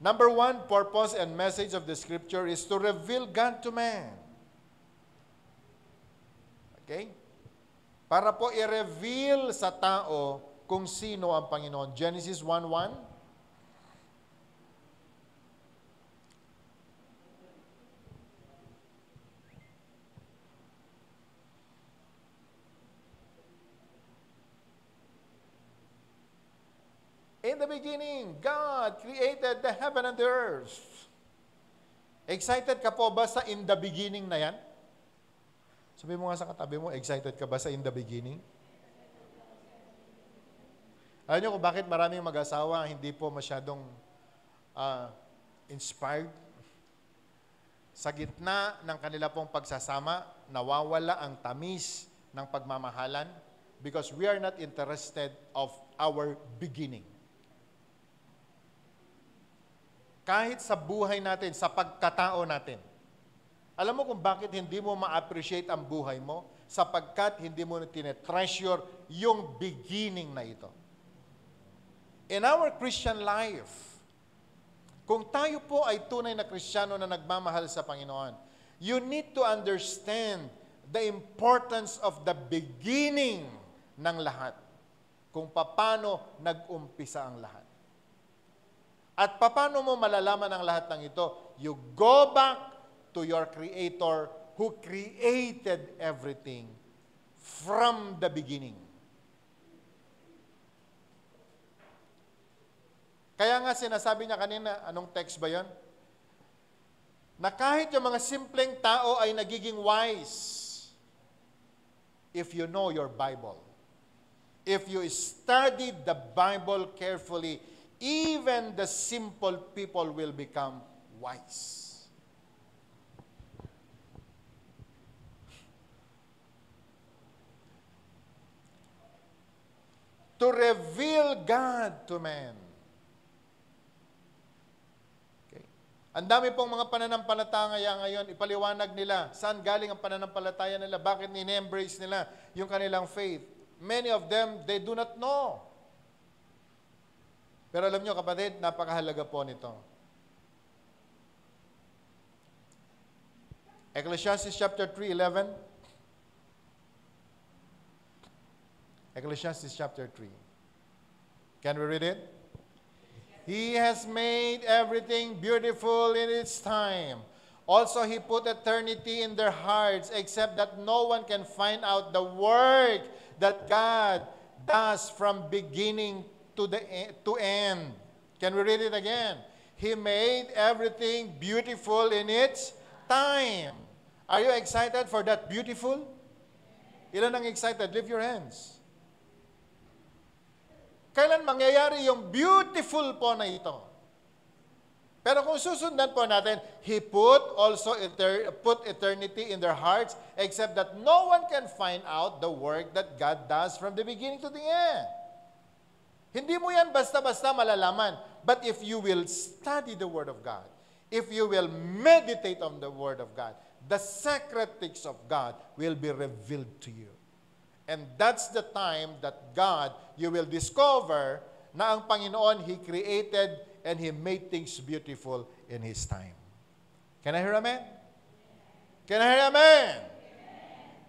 Number 1, purpose and message of the Scripture is to reveal God to man. Okay? Para po i-reveal sa tao kung sino ang Panginoon. Genesis 1:1. In the beginning, God created the heaven and the earth. Excited ka po ba sa in the beginning na yan? Sabi mo nga sa katabi mo, excited ka ba sa in the beginning? Alam niyo kung bakit maraming mag-asawa hindi po masyadong inspired? Sa gitna ng kanila pong pagsasama, nawawala ang tamis ng pagmamahalan because we are not interested of our beginning. kahit sa buhay natin, sa pagkatao natin. Alam mo kung bakit hindi mo ma-appreciate ang buhay mo? Sapagkat hindi mo tinetreasure yung beginning na ito. In our Christian life, kung tayo po ay tunay na Kristiyano na nagmamahal sa Panginoon, you need to understand the importance of the beginning ng lahat. Kung paano nag-umpisa ang lahat. At paano mo malalaman ang lahat ng ito? You go back to your Creator who created everything from the beginning. Kaya nga sinasabi niya kanina, anong text ba yon? Na kahit yung mga simpleng tao ay nagiging wise if you know your Bible. If you study the Bible carefully, even the simple people will become wise. To reveal God to man. Okay. Ang dami pong mga pananampalataya ngayon, ipaliwanag nila saan galing ang pananampalataya nila, bakit ni-embrace nila yung kanilang faith. Many of them, they do not know. Pero alam nyo kapatid, napakahalaga po nito. Ecclesiastes chapter 3:11. Ecclesiastes chapter 3. Can we read it? He has made everything beautiful in its time. Also, He put eternity in their hearts, except that no one can find out the work that God does from beginning to end. Can we read it again? He made everything beautiful in its time. Are you excited for that beautiful? Ilan ang excited? Lift your hands. Kailan mangyayari yung beautiful po na ito? Pero kung susundan po natin, He put eternity in their hearts, except that no one can find out the work that God does from the beginning to the end. Hindi mo yan basta-basta malalaman. But if you will study the Word of God, if you will meditate on the Word of God, the secret things of God will be revealed to you. And that's the time that God, you will discover na ang Panginoon, He created and He made things beautiful in His time. Can I hear amen? Can I hear amen?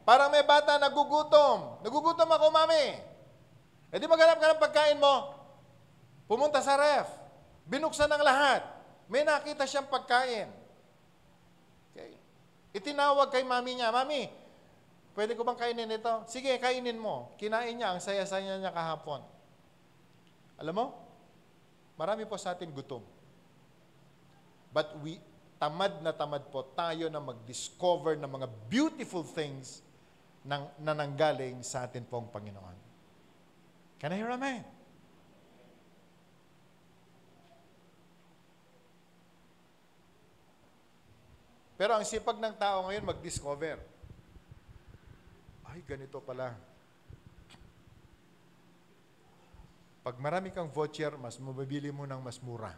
Parang may bata nagugutom. Nagugutom ako, mami. E di maghanap ka ng pagkain mo. Pumunta sa ref. Binuksan ang lahat. May nakita siyang pagkain. Okay. Itinawag kay mami niya, Mami, pwede ko bang kainin ito? Sige, kainin mo. Kinain niya, ang saya-saya niya kahapon. Alam mo, marami po sa atin gutom. But tamad na tamad po tayo na mag-discover ng mga beautiful things na nanggaling sa atin pong Panginoon. Can I hear amen? Pero ang sipag ng tao ngayon mag-discover. Ay, ganito pala. Pag marami kang voucher, mas mabibili mo ng mas mura.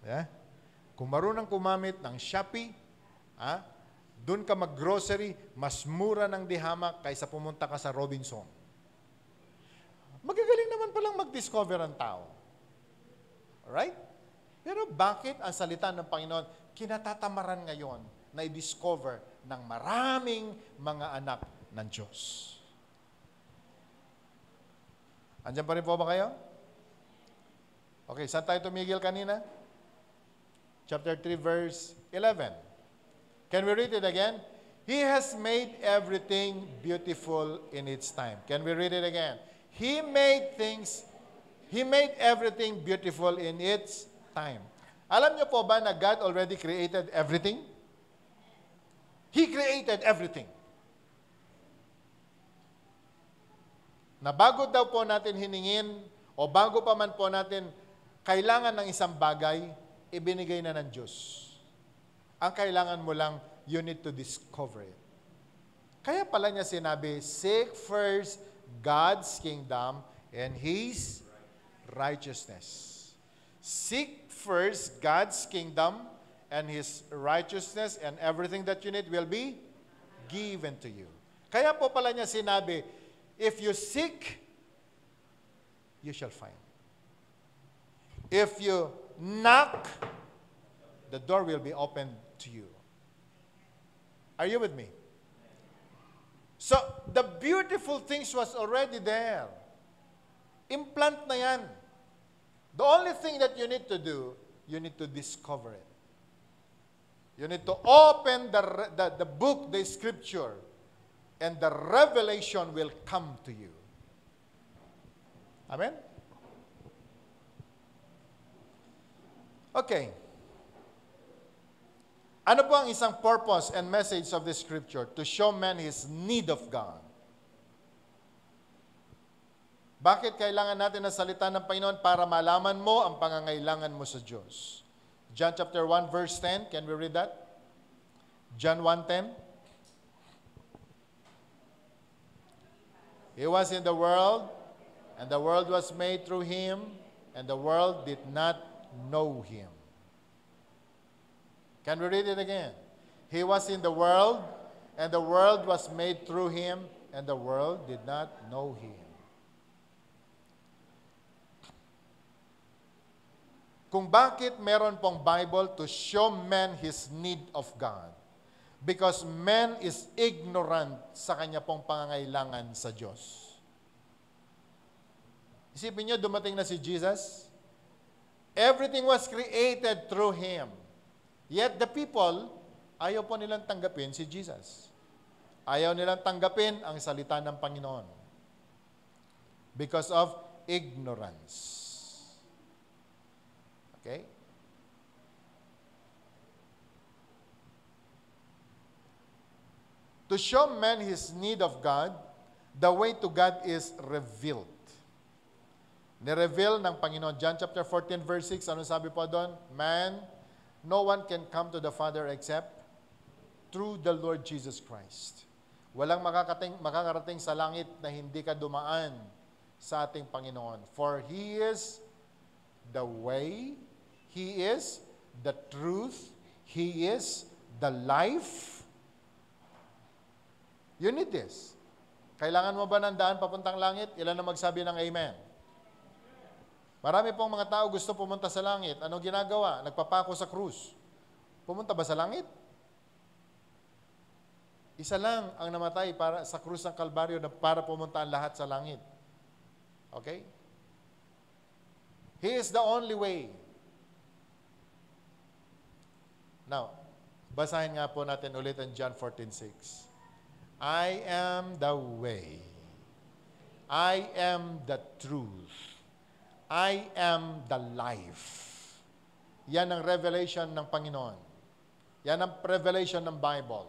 Yeah? Kung marunong kumamit ng Shopee, doon ka mag-grocery, mas mura ng dihamak kaysa pumunta ka sa Robinson. Magagaling naman palang mag-discover ang tao. Alright? Pero bakit ang salita ng Panginoon kinatatamaran ngayon na i-discover ng maraming mga anak ng Diyos? Andiyan pa rin po ba kayo? Okay, saan tayo tumigil kanina? Chapter 3, verse 11. Can we read it again? He has made everything beautiful in its time. Can we read it again? He made everything beautiful in its time. Alam niyo po ba na God already created everything? He created everything. Na bago daw po natin hiningin o bago pa man po natin kailangan ng isang bagay, ibinigay na ng Diyos. Ang kailangan mo lang, you need to discover it. Kaya pala niya sinabi, seek first God's kingdom and His righteousness. Seek first God's kingdom and His righteousness, and everything that you need will be given to you. Kaya po pala niya sinabi, if you seek, you shall find. If you knock, the door will be opened to you. Are you with me? So, the beautiful things was already there. Implant na yan. The only thing that you need to do, you need to discover it. You need to open the book, the scripture, and the revelation will come to you. Amen? Okay. Ano po ang isang purpose and message of the scripture? To show man his need of God. Bakit kailangan natin ng salita ng Panginoon? Para malaman mo ang pangangailangan mo sa Diyos. John chapter 1 verse 10. Can we read that? John 1:10. He was in the world, and the world was made through Him, and the world did not know Him. Can we read it again? He was in the world, and the world was made through Him, and the world did not know Him. Kung bakit meron pong Bible to show man his need of God. Because man is ignorant sa kanya pong pangangailangan sa Diyos. Isipin niyo, dumating na si Jesus. Everything was created through Him. Yet the people, ayaw po nilang tanggapin si Jesus. Ayaw nilang tanggapin ang salita ng Panginoon. Because of ignorance. Okay? To show man his need of God, the way to God is revealed. Nireveal ng Panginoon. John chapter 14 verse 6, ano sabi po doon? Man, no one can come to the Father except through the Lord Jesus Christ. Walang makakarating sa langit na hindi ka dumaan sa ating Panginoon. For He is the way, He is the truth, He is the life. You need this. Kailangan mo ba ng daan papuntang langit? Ilan na magsabi ng amen? Marami pong mga tao gusto pumunta sa langit. Ano ginagawa? Nagpapako sa krus. Pumunta ba sa langit? Isa lang ang namatay para sa krus ng Kalbaryo para pumunta ang lahat sa langit. Okay? He is the only way. Now, basahin nga po natin ulit ang John 14:6. I am the way. I am the truth. I am the life. Yan ang revelation ng Panginoon. Yan ang revelation ng Bible.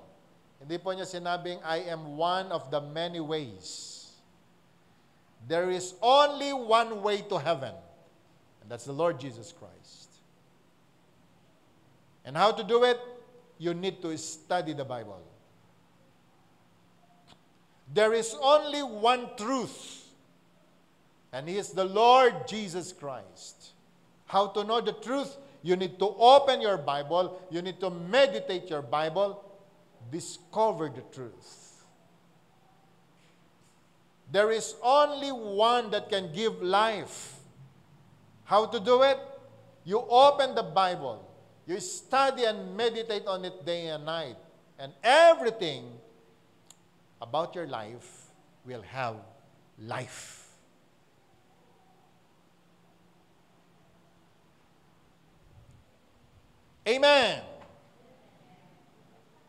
Hindi po niya sinabing, I am one of the many ways. There is only one way to heaven. And that's the Lord Jesus Christ. And how to do it? You need to study the Bible. There is only one truth. And He is the Lord Jesus Christ. How to know the truth? You need to open your Bible. You need to meditate your Bible. Discover the truth. There is only one that can give life. How to do it? You open the Bible. You study and meditate on it day and night. And everything about your life will have life. Amen!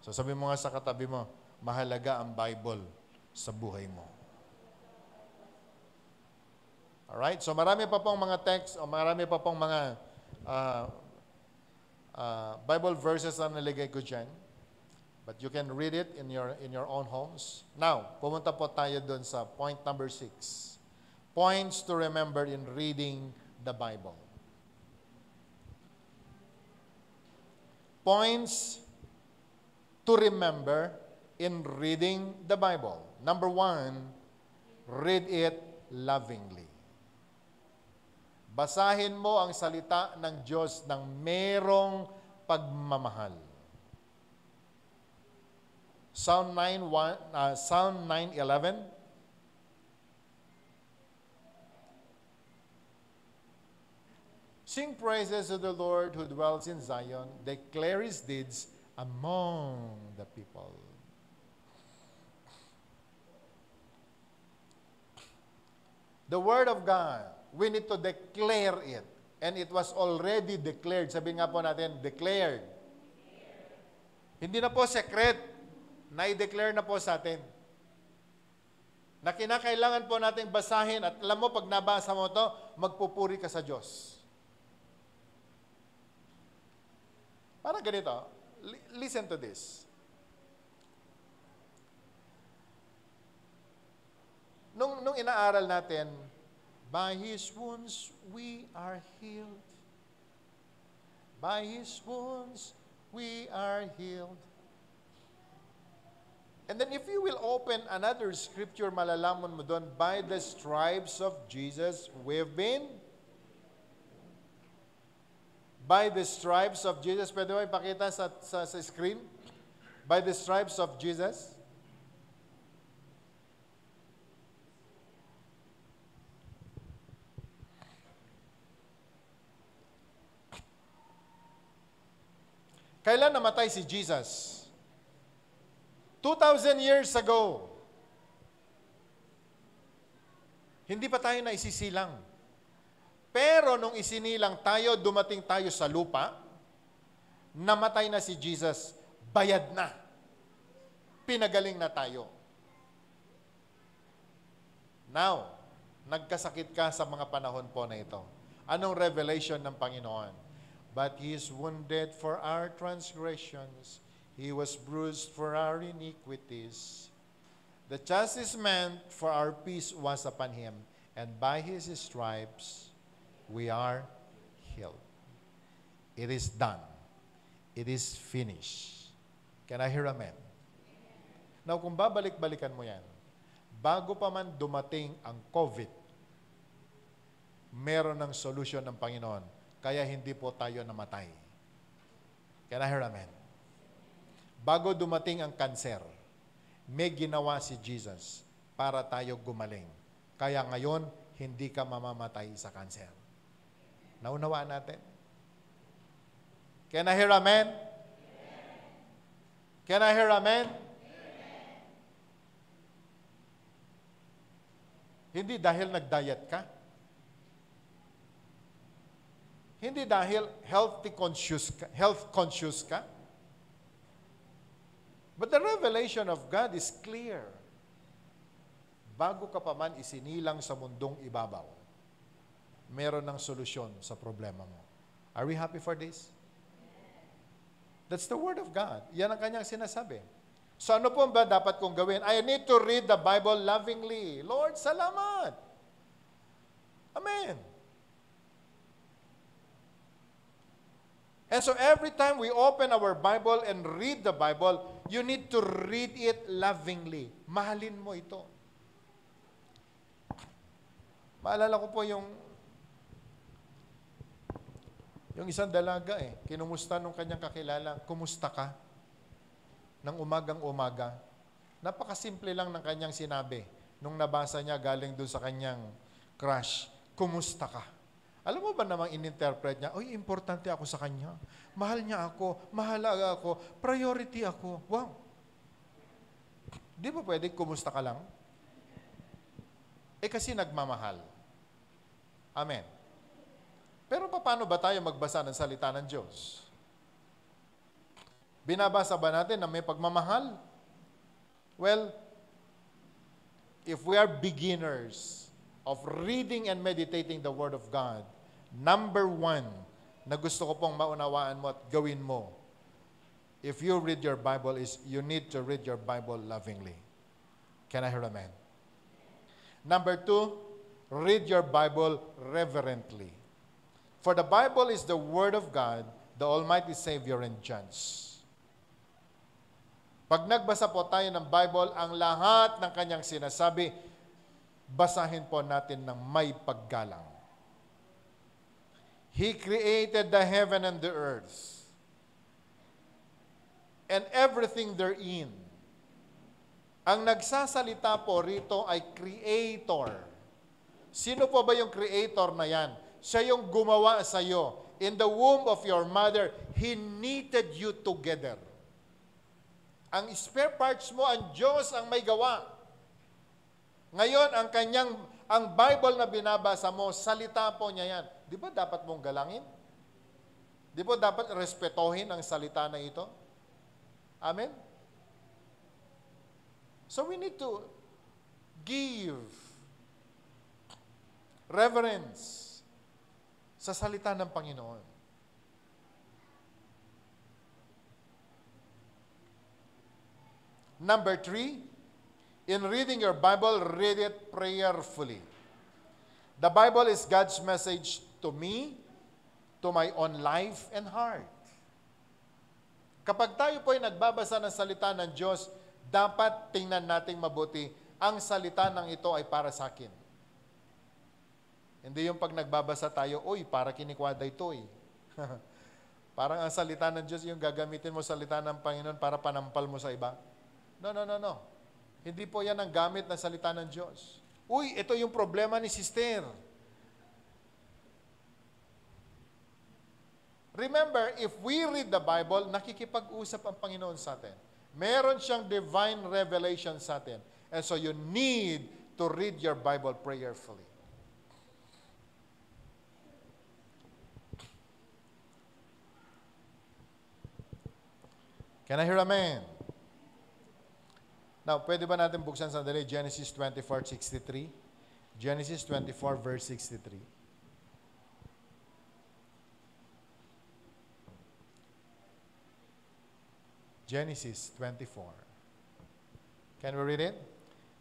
So sabi mo nga sa katabi mo, mahalaga ang Bible sa buhay mo. Alright? So marami pa pong mga text o marami pa pong mga Bible verses na naligay ko dyan. But you can read it in your own homes. Now, pumunta po tayo dun sa point number 6. Points to remember in reading the Bible. Points to remember in reading the Bible. Number 1, read it lovingly. Basahin mo ang salita ng Diyos ng merong pagmamahal. Psalm 9:11. Sing praises to the Lord who dwells in Zion. Declare His deeds among the people. The Word of God, we need to declare it. And it was already declared. Sabihin nga po natin, declared. Hindi na po secret. Na-declare na po sa atin. Na kinakailangan po nating basahin. At alam mo, pag nabasa mo to, magpupuri ka sa Diyos. Parang ganito. Listen to this. Nung inaaral natin, by His wounds we are healed. By His wounds we are healed. And then if you will open another scripture, malalaman mo doon, by the stripes of Jesus we've been. By the stripes of Jesus. Pwede mo ipakita sa screen? By the stripes of Jesus. Kailan namatay si Jesus? 2,000 years ago. Hindi pa tayo naisisilang. Pero nung isinilang tayo, dumating tayo sa lupa, namatay na si Jesus, bayad na. Pinagaling na tayo. Now, nagkasakit ka sa mga panahon po na ito. Anong revelation ng Panginoon? But He is wounded for our transgressions. He was bruised for our iniquities. The chastisement for our peace was upon Him, and by His stripes we are healed. It is done. It is finished. Can I hear amen? Now, kung babalik-balikan mo yan, bago pa man dumating ang COVID, meron ng solusyon ng Panginoon. Kaya hindi po tayo namatay. Can I hear amen? Bago dumating ang kanser, may ginawa si Jesus para tayo gumaling. Kaya ngayon, hindi ka mamamatay sa kanser. Naunawaan natin? Can I hear amen? Can I hear amen? Hindi dahil nag-diet ka. Hindi dahil health conscious ka. But the revelation of God is clear. Bago ka pa man isinilang sa mundong ibabaw, meron ng solusyon sa problema mo. Are we happy for this? That's the Word of God. Yan ang kanyang sinasabi. So ano po ba dapat kong gawin? I need to read the Bible lovingly. Lord, salamat. Amen. And so every time we open our Bible and read the Bible, you need to read it lovingly. Mahalin mo ito. Maalala ko po yung isang dalaga kinumusta nung kanyang kakilala, kumusta ka? Nang umagang-umaga. Napakasimple lang ng kanyang sinabi nung nabasa niya galing dun sa kanyang crush, kumusta ka? Alam mo ba namang in-interpret niya, oy, importante ako sa kanya. Mahal niya ako, mahalaga ako, priority ako. Wow. Di ba pwede, kumusta ka lang? Kasi nagmamahal. Amen. Pero paano ba tayo magbasa ng salita ng Diyos? Binabasa ba natin na may pagmamahal? Well, if we are beginners of reading and meditating the Word of God, number one na gusto ko pong maunawaan mo at gawin mo, if you read your Bible, is you need to read your Bible lovingly. Can I hear amen? Number two, read your Bible reverently. For the Bible is the Word of God, the Almighty Savior and Judge. Pag nagbasa po tayo ng Bible, ang lahat ng kanyang sinasabi, basahin po natin ng may paggalang. He created the heaven and the earth, and everything therein. Ang nagsasalita po rito ay Creator. Sino po ba yung Creator na yan? Siya yung gumawa sa iyo. In the womb of your mother, He knitted you together. Ang spare parts mo, ang Diyos ang may gawa. Ngayon, ang Bible na binabasa mo, salita po niya yan. Di ba dapat mong galangin? Di ba dapat respetohin ang salita na ito? Amen? So we need to give reverence sa salita ng Panginoon. Number 3, in reading your Bible, read it prayerfully. The Bible is God's message to me, to my own life and heart. Kapag tayo po ay nagbabasa ng salita ng Diyos, dapat tingnan nating mabuti, ang salita ng ito ay para sa akin. Hindi yung pag nagbabasa tayo, uy, para kinikwada ito eh. Parang ang salita ng Diyos, yung gagamitin mo salita ng Panginoon para panampal mo sa iba. No. Hindi po yan ang gamit ng salita ng Diyos. Uy, ito yung problema ni sister. Remember, if we read the Bible, nakikipag-usap ang Panginoon sa atin. Meron siyang divine revelation sa atin. And so you need to read your Bible prayerfully. Can I hear amen? Now, pwede ba natin buksan sandali Genesis 24:63? Genesis 24, verse 63. Genesis 24. Can we read it?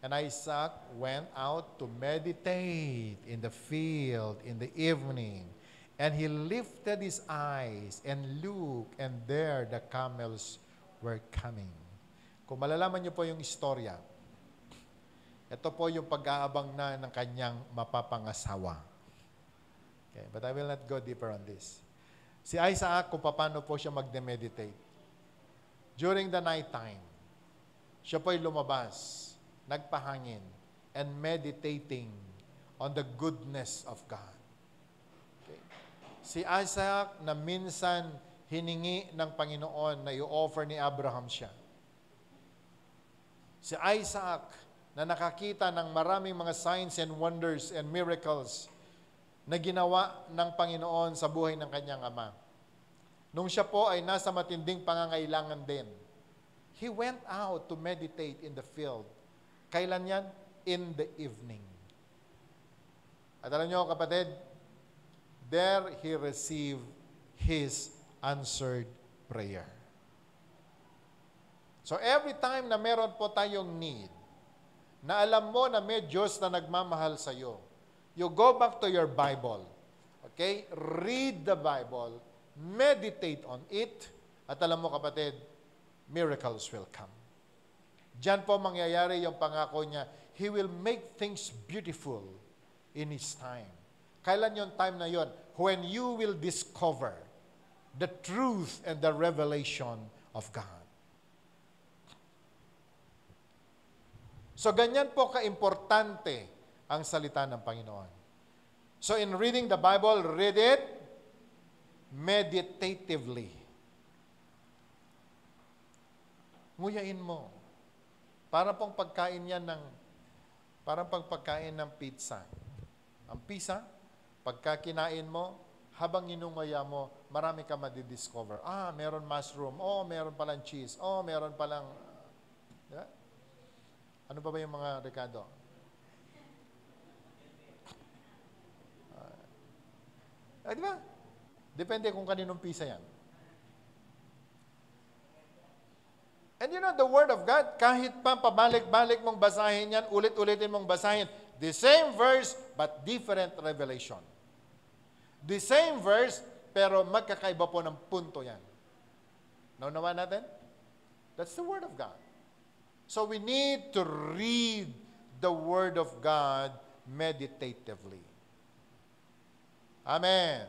And Isaac went out to meditate in the field in the evening. And he lifted his eyes and looked, and there the camels were coming. Kung malalaman niyo po yung istorya, ito po yung pag-aabang na ng kanyang mapapangasawa. Okay, but I will not go deeper on this. Si Isaac, kung paano po siya magde-meditate. During the night time, siya po'y lumabas, nagpahangin, and meditating on the goodness of God. Okay. Si Isaac na minsan hiningi ng Panginoon na i-offer ni Abraham siya. Si Isaac na nakakita ng maraming mga signs and wonders and miracles na ginawa ng Panginoon sa buhay ng kanyang ama. Nung siya po ay nasa matinding pangangailangan din, he went out to meditate in the field. Kailan yan? In the evening. At alam niyo, kapatid, there he received his answered prayer. So every time na meron po tayong need, na alam mo na may Diyos na nagmamahal sa iyo, you go back to your Bible. Okay? Read the Bible, meditate on it, at alam mo kapatid, miracles will come. Diyan po mangyayari yung pangako niya, He will make things beautiful in His time. Kailan yung time na yon? When you will discover the truth and the revelation of God. So ganyan po kaimportante ang salita ng Panginoon. So in reading the Bible, read it meditatively. Nguyain mo. Parang pong pagkain yan parang pagkain ng pizza. Ang pizza, pagka kinain mo, habang inungaya mo, marami ka madidiscover. Meron mushroom. Meron palang cheese. Meron palang... Di ba? Ano pa ba yung mga Ricardo? Di ba? Depende kung kaninong pizza yan. And you know, the Word of God, kahit pa pabalik-balik mong basahin yan, ulit-ulitin mong basahin, the same verse, but different revelation. The same verse, pero magkakaiba po ng punto yan. Naunawa natin? That's the Word of God. So we need to read the Word of God meditatively. Amen.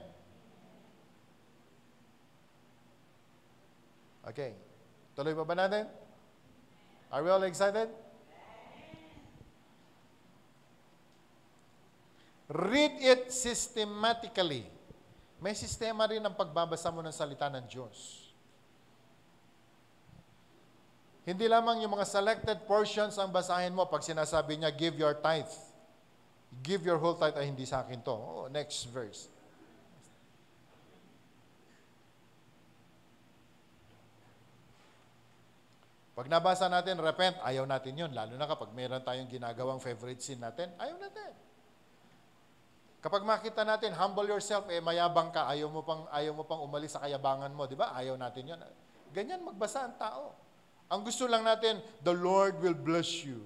Okay. Tuloy pa ba natin? Are we all excited? Read it systematically. May sistema rin ang pagbabasa mo ng salita ng Diyos. Hindi lamang yung mga selected portions ang basahin mo pag sinasabi niya, give your tithe. Give your whole tithe, ay hindi sa akin to. Oh, next verse. Pag nabasa natin, repent, ayaw natin yun. Lalo na kapag mayroon tayong ginagawang favorite sin natin, ayaw natin. Kapag makita natin, humble yourself, mayabang ka, ayaw mo pang umalis sa kayabangan mo, di ba? Ayaw natin yun. Ganyan magbasa ang tao. Ang gusto lang natin, the Lord will bless you.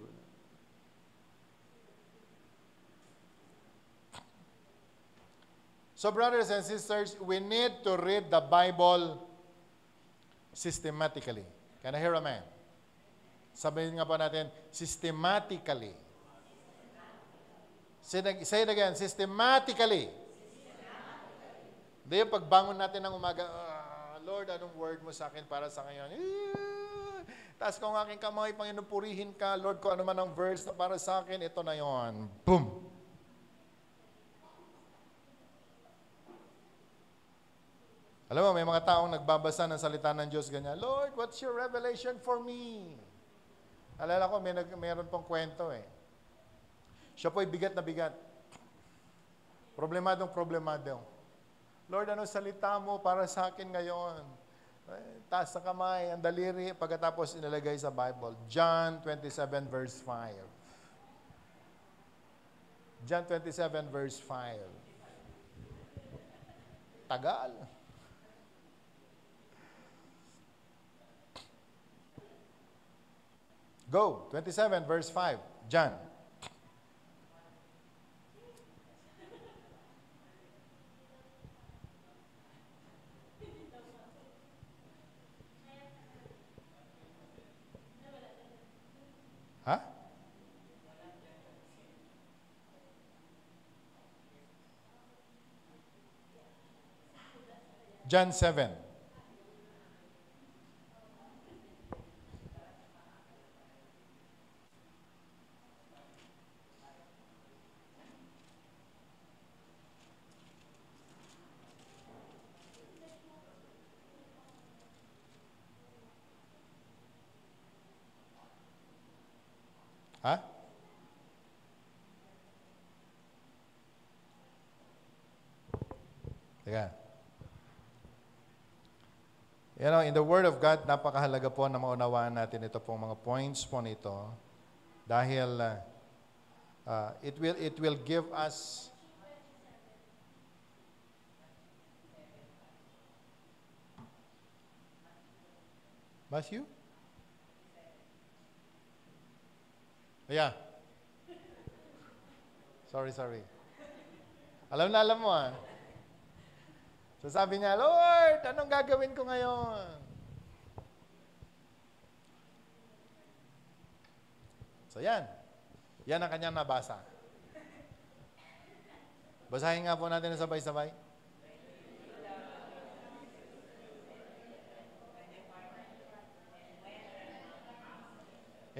So brothers and sisters, we need to read the Bible systematically. Can I hear a man? Sabihin nga po natin, systematically. Say it again, systematically. Hindi yung pagbangon natin ng umaga, Lord, anong word mo sa akin para sa ngayon? Taas ko ang aking kamay, Panginoon, purihin ka. Lord, kung ano man ang verse na para sa akin, ito na yon. Boom! Alam mo, may mga taong nagbabasa ng salita ng Diyos ganyan, Lord, what's your revelation for me? Alala ko, mayroon pong kwento eh. Siya po'y bigat na bigat. Problemadong. Lord, ano salita mo para sa akin ngayon? Taas na kamay, ang daliri, pagkatapos inilagay sa Bible. John 27 verse 5. John 27 verse 5. Tagal. Go, 27 verse 5. John. Ha? John 7. Ha? Teka. You know, in the Word of God, napakahalaga po na maunawaan natin ito pong mga points po nito dahil it will give us Matthew? Yeah. Sorry. Alam mo ah. So sabi niya, Lord, anong gagawin ko ngayon? So yan. Yan ang kanyang nabasa. Basahin nga po natin na sabay-sabay.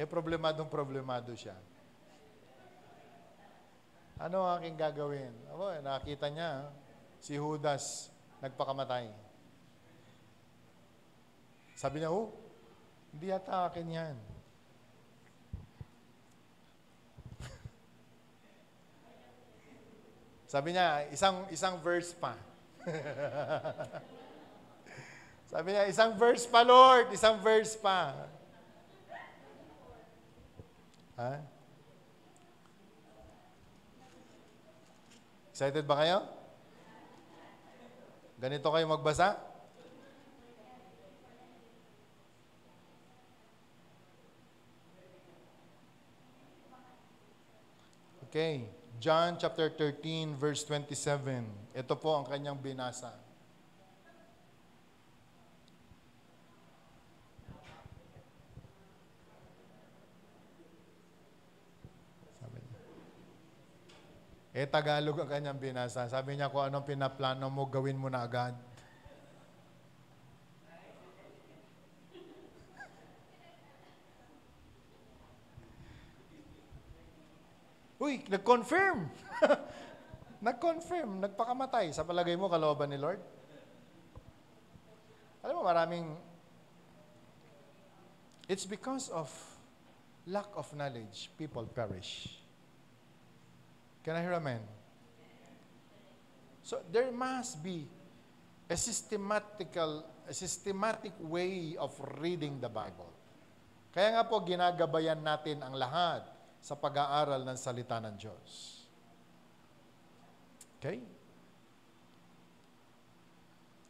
Problemado siya. Ano ang aking gagawin? Nakita niya, si Judas nagpakamatay. Sabi niya, hindi yata akin yan. Sabi niya, isang verse pa. Sabi niya, isang verse pa, Lord, isang verse pa. Ha? Excited ba kayo? Ganito kayo magbasa? Okay. John chapter 13 verse 27. Ito po ang kanyang binasa. Tagalog ang kanyang binasa. Sabi niya, kung anong pinaplano mo, gawin mo na agad. Uy, nag-confirm. Nag-confirm, nagpakamatay. Sa palagay mo, kalooban ni Lord? Alam mo, it's because of lack of knowledge, people perish. Can I hear amen? So, there must be a systematic way of reading the Bible. Kaya nga po, ginagabayan natin ang lahat sa pag-aaral ng salita ng Diyos. Okay?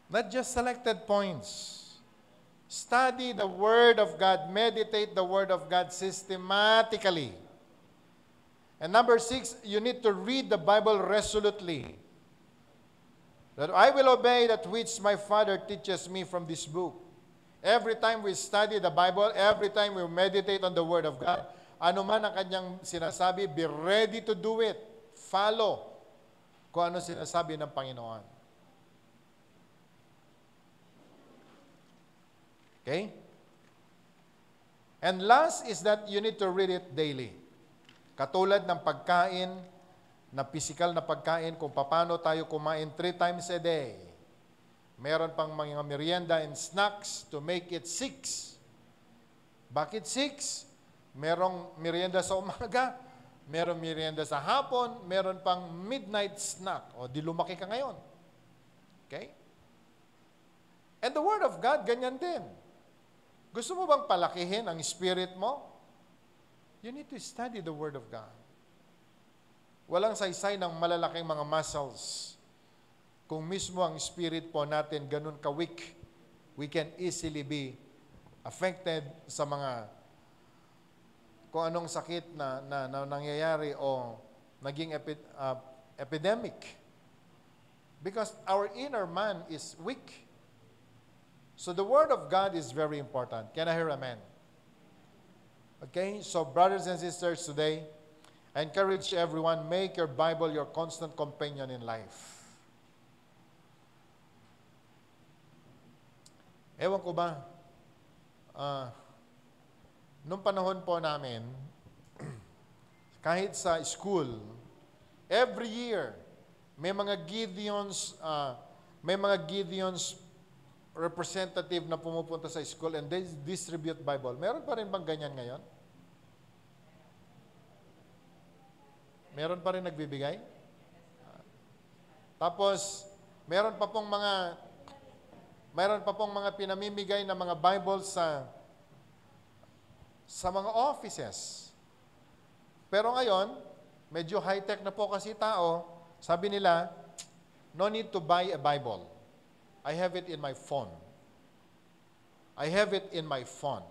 Not just selected points. Study the Word of God. Meditate the Word of God systematically. And number 6, you need to read the Bible resolutely. That I will obey that which my Father teaches me from this book. Every time we study the Bible, every time we meditate on the Word of God, ano man ang kanyang sinasabi, be ready to do it. Follow kung ano sinasabi ng Panginoon. Okay? And last is that you need to read it daily. Katulad ng pagkain, na physical na pagkain, kung paano tayo kumain 3 times a day. Meron pang mga merienda and snacks to make it 6. Bakit 6? Merong merienda sa umaga, meron merienda sa hapon, meron pang midnight snack. O, di lumaki ka ngayon. Okay? And the Word of God, ganyan din. Gusto mo bang palakihin ang spirit mo? You need to study the Word of God. Walang saysay ng malalaking mga muscles. Kung mismo ang spirit po natin ganun ka-weak, we can easily be affected sa mga kung anong sakit na nangyayari o naging epidemic. Because our inner man is weak. So the Word of God is very important. Can I hear amen? Okay, so brothers and sisters, today, I encourage everyone, make your Bible your constant companion in life. Ewan ko ba, nung panahon po namin, kahit sa school, every year, may mga Gideons representative na pumupunta sa school and they distribute Bible. Meron pa rin bang ganyan ngayon? Meron pa rin nagbibigay? Tapos, meron pa pong mga pinamimigay na mga Bible sa mga offices. Pero ngayon, medyo high-tech na po kasi tao, sabi nila, no need to buy a Bible. I have it in my phone. I have it in my phone.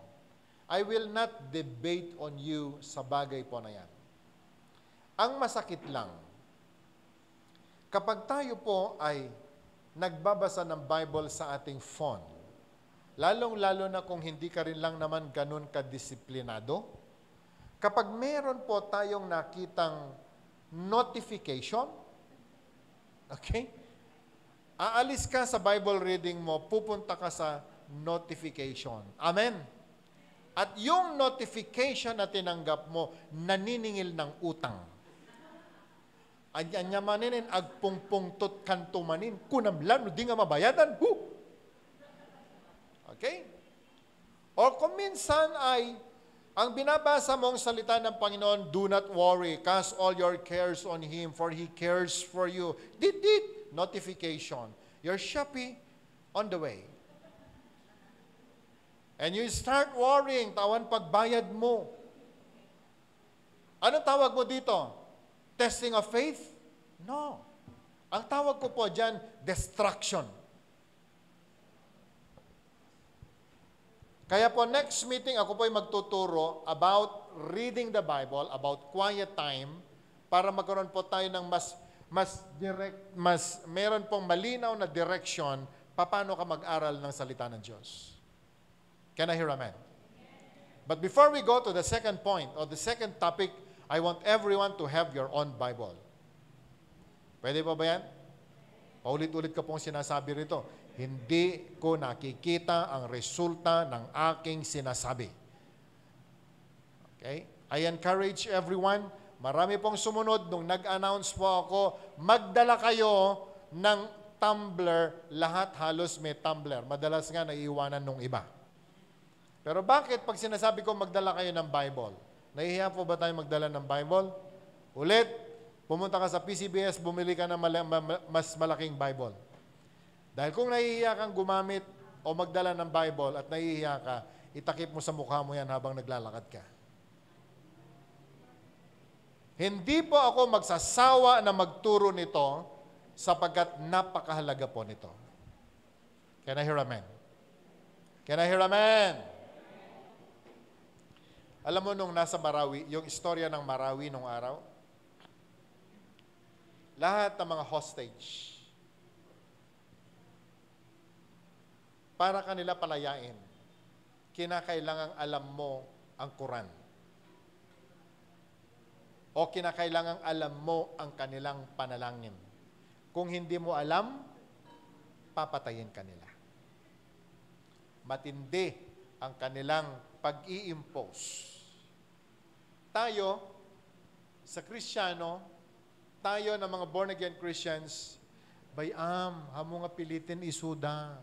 I will not debate on you sa bagay po na yan. Ang masakit lang, kapag tayo po ay nagbabasa ng Bible sa ating phone, lalong-lalo na kung hindi ka rin lang naman ganun kadisiplinado, kapag meron po tayong nakitang notification, okay? Aalis ka sa Bible reading mo, pupunta ka sa notification. Amen? At yung notification na tinanggap mo, naniningil ng utang. Anyamanin, agpungpungtot kantumanin, kunamlan, di nga mabayadan. Okay? O kung minsan ay, ang binabasa mong salita ng Panginoon, do not worry, cast all your cares on Him, for He cares for you. Notification. Your Shopee on the way. And you start worrying, tawan pagbayad mo. Anong tawag mo dito? Testing of faith? No. Ang tawag ko po dyan, distraction. Kaya po next meeting, ako po ay magtuturo about reading the Bible, about quiet time, para magkaroon po tayo ng meron pong malinaw na direction, paano ka mag-aral ng salita ng Diyos. Can I hear amen? But before we go to the second point, or the second topic, I want everyone to have your own Bible. Pwede pa ba yan? Paulit-ulit ka pong sinasabi rito. Hindi ko nakikita ang resulta ng aking sinasabi. Okay? I encourage everyone, Marami pong sumunod nung nag-announce po ako, magdala kayo ng tumbler, lahat halos may tumbler. Madalas nga naiiwanan nung iba. Pero bakit pag sinasabi ko magdala kayo ng Bible? Nahihiya po ba tayo magdala ng Bible? Ulit, pumunta ka sa PCBS, bumili ka ng mas malaking Bible. Dahil kung nahihiya kang gumamit o magdala ng Bible at nahihiya ka, itakip mo sa mukha mo yan habang naglalakad ka. Hindi po ako magsasawa na magturo nito sapagkat napakahalaga po nito. Can I hear amen? Can I hear amen? Alam mo nung nasa Marawi, yung istorya ng Marawi nung araw, lahat ng mga hostage, para kanila palayain, kinakailangang alam mo ang Quran. O kinakailangang alam mo ang kanilang panalangin. Kung hindi mo alam, papatayin kanila. Matindi ang kanilang pag-i-impose. Tayo, sa Kristiyano, tayo na mga born-again Christians, bayam, hamo nga pilitin isuda.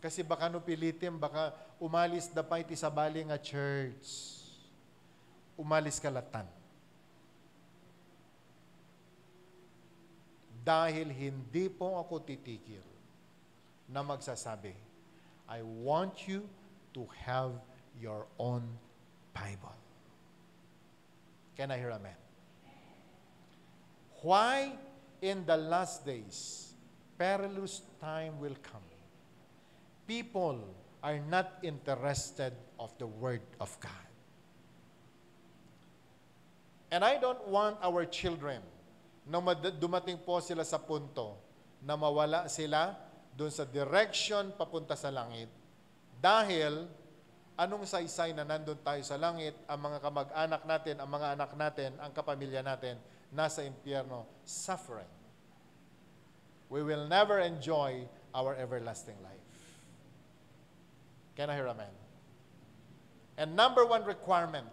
Kasi baka no pilitin, baka umalis dapay ti sabali nga church. Umalis kalatan. Dahil hindi po ako titigil na magsasabi, I want you to have your own Bible. Can I hear amen? Why in the last days, perilous time will come. People are not interested of the Word of God. And I don't want our children na dumating po sila sa punto na mawala sila doon sa direction papunta sa langit dahil anong saysay na nandun tayo sa langit, ang mga kamag-anak natin, ang mga anak natin, ang kapamilya natin, nasa impyerno, suffering. We will never enjoy our everlasting life. Can I hear amen? And number one requirement,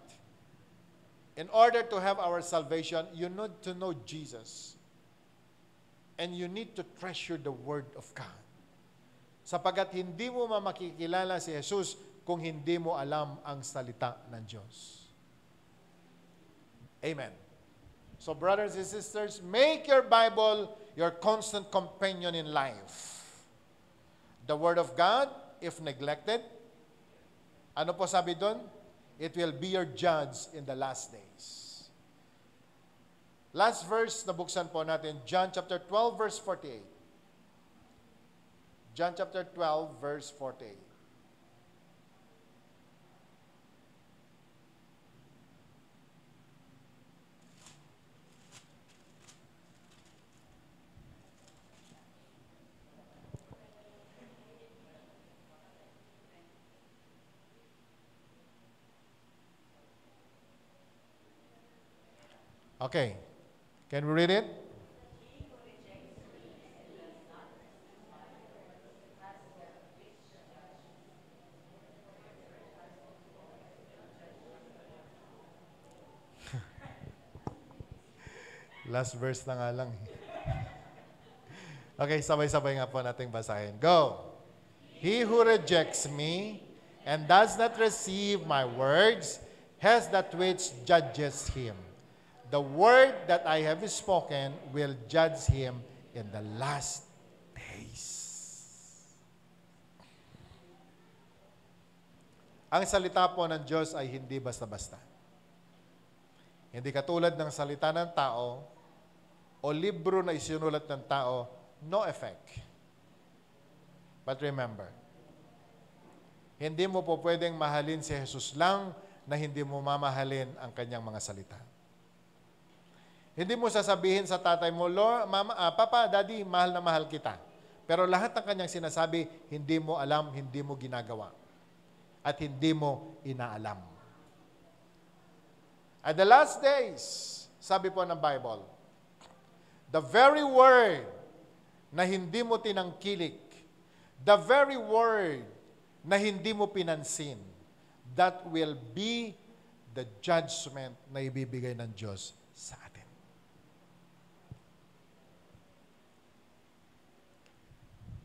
in order to have our salvation, you need to know Jesus. And you need to treasure the Word of God. Sapagat hindi mo makikilala si Jesus kung hindi mo alam ang salita ng Diyos. Amen. So brothers and sisters, make your Bible your constant companion in life. The Word of God, if neglected, ano po sabi doon? It will be your judge in the last days. Last verse na buksan po natin, John chapter 12, verse 48. John chapter 12, verse 48. Okay. Can we read it? Last verse na nga lang. Okay, sabay-sabay nga po nating basahin. Go! He who rejects me and does not receive my words has that which judges him. The word that I have spoken will judge him in the last days. Ang salita po ng Diyos ay hindi basta-basta. Hindi katulad ng salita ng tao o libro na isinulat ng tao, no effect. But remember, hindi mo po pwedeng mahalin si Jesus lang na hindi mo mamahalin ang kanyang mga salita. Hindi mo sasabihin sa tatay mo, Lord, Mama, Papa, Daddy, mahal na mahal kita. Pero lahat ng kanyang sinasabi, hindi mo alam, hindi mo ginagawa. At hindi mo inaalam. At the last days, sabi po ng Bible, the very word na hindi mo tinangkilik, the very word na hindi mo pinansin, that will be the judgment na ibibigay ng Diyos sa atin.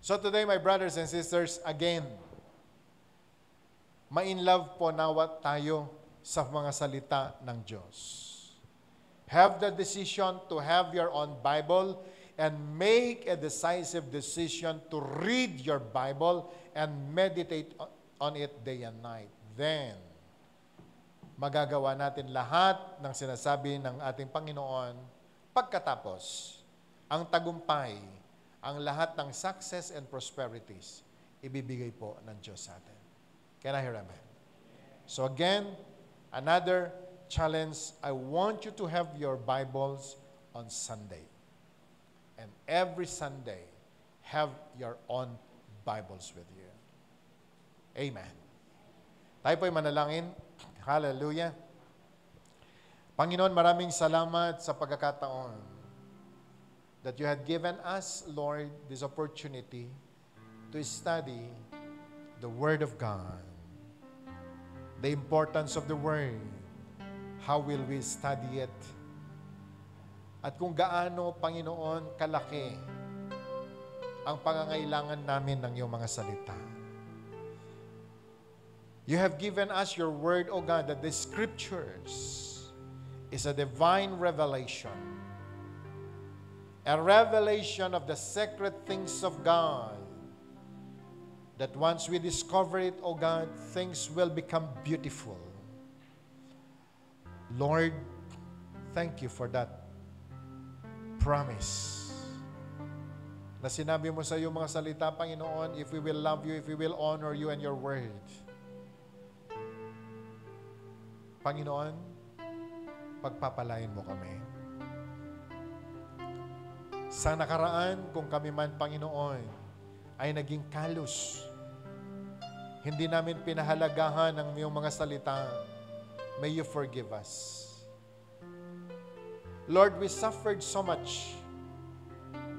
So today, my brothers and sisters, again, ma-in-love po nawa tayo sa mga salita ng Diyos. Have the decision to have your own Bible and make a decisive decision to read your Bible and meditate on it day and night. Then, magagawa natin lahat ng sinasabi ng ating Panginoon pagkatapos ang tagumpay, ang lahat ng success and prosperities, ibibigay po ng Diyos sa atin. Can I hear amen? So again, another challenge, I want you to have your Bibles on Sunday. And every Sunday, have your own Bibles with you. Amen. Tayo po'y manalangin. Hallelujah. Panginoon, maraming salamat sa pagkakataon that you had given us, Lord, this opportunity to study the Word of God. The importance of the Word. How will we study it? At kung gaano, Panginoon, kalaki ang pangangailangan namin ng iyong mga salita. You have given us your word, O God, that the Scriptures is a divine revelation. A revelation of the secret things of God. That once we discover it, O God, things will become beautiful. Lord, thank you for that promise. Na sinabi mo sa iyong mga salita, Panginoon, if we will love you, if we will honor you and your word. Panginoon, pagpapalain mo kami. Sa nakaraan, kung kami man, Panginoon, ay naging kalus, hindi namin pinahalagahan ang iyong mga salita, may you forgive us. Lord, we suffered so much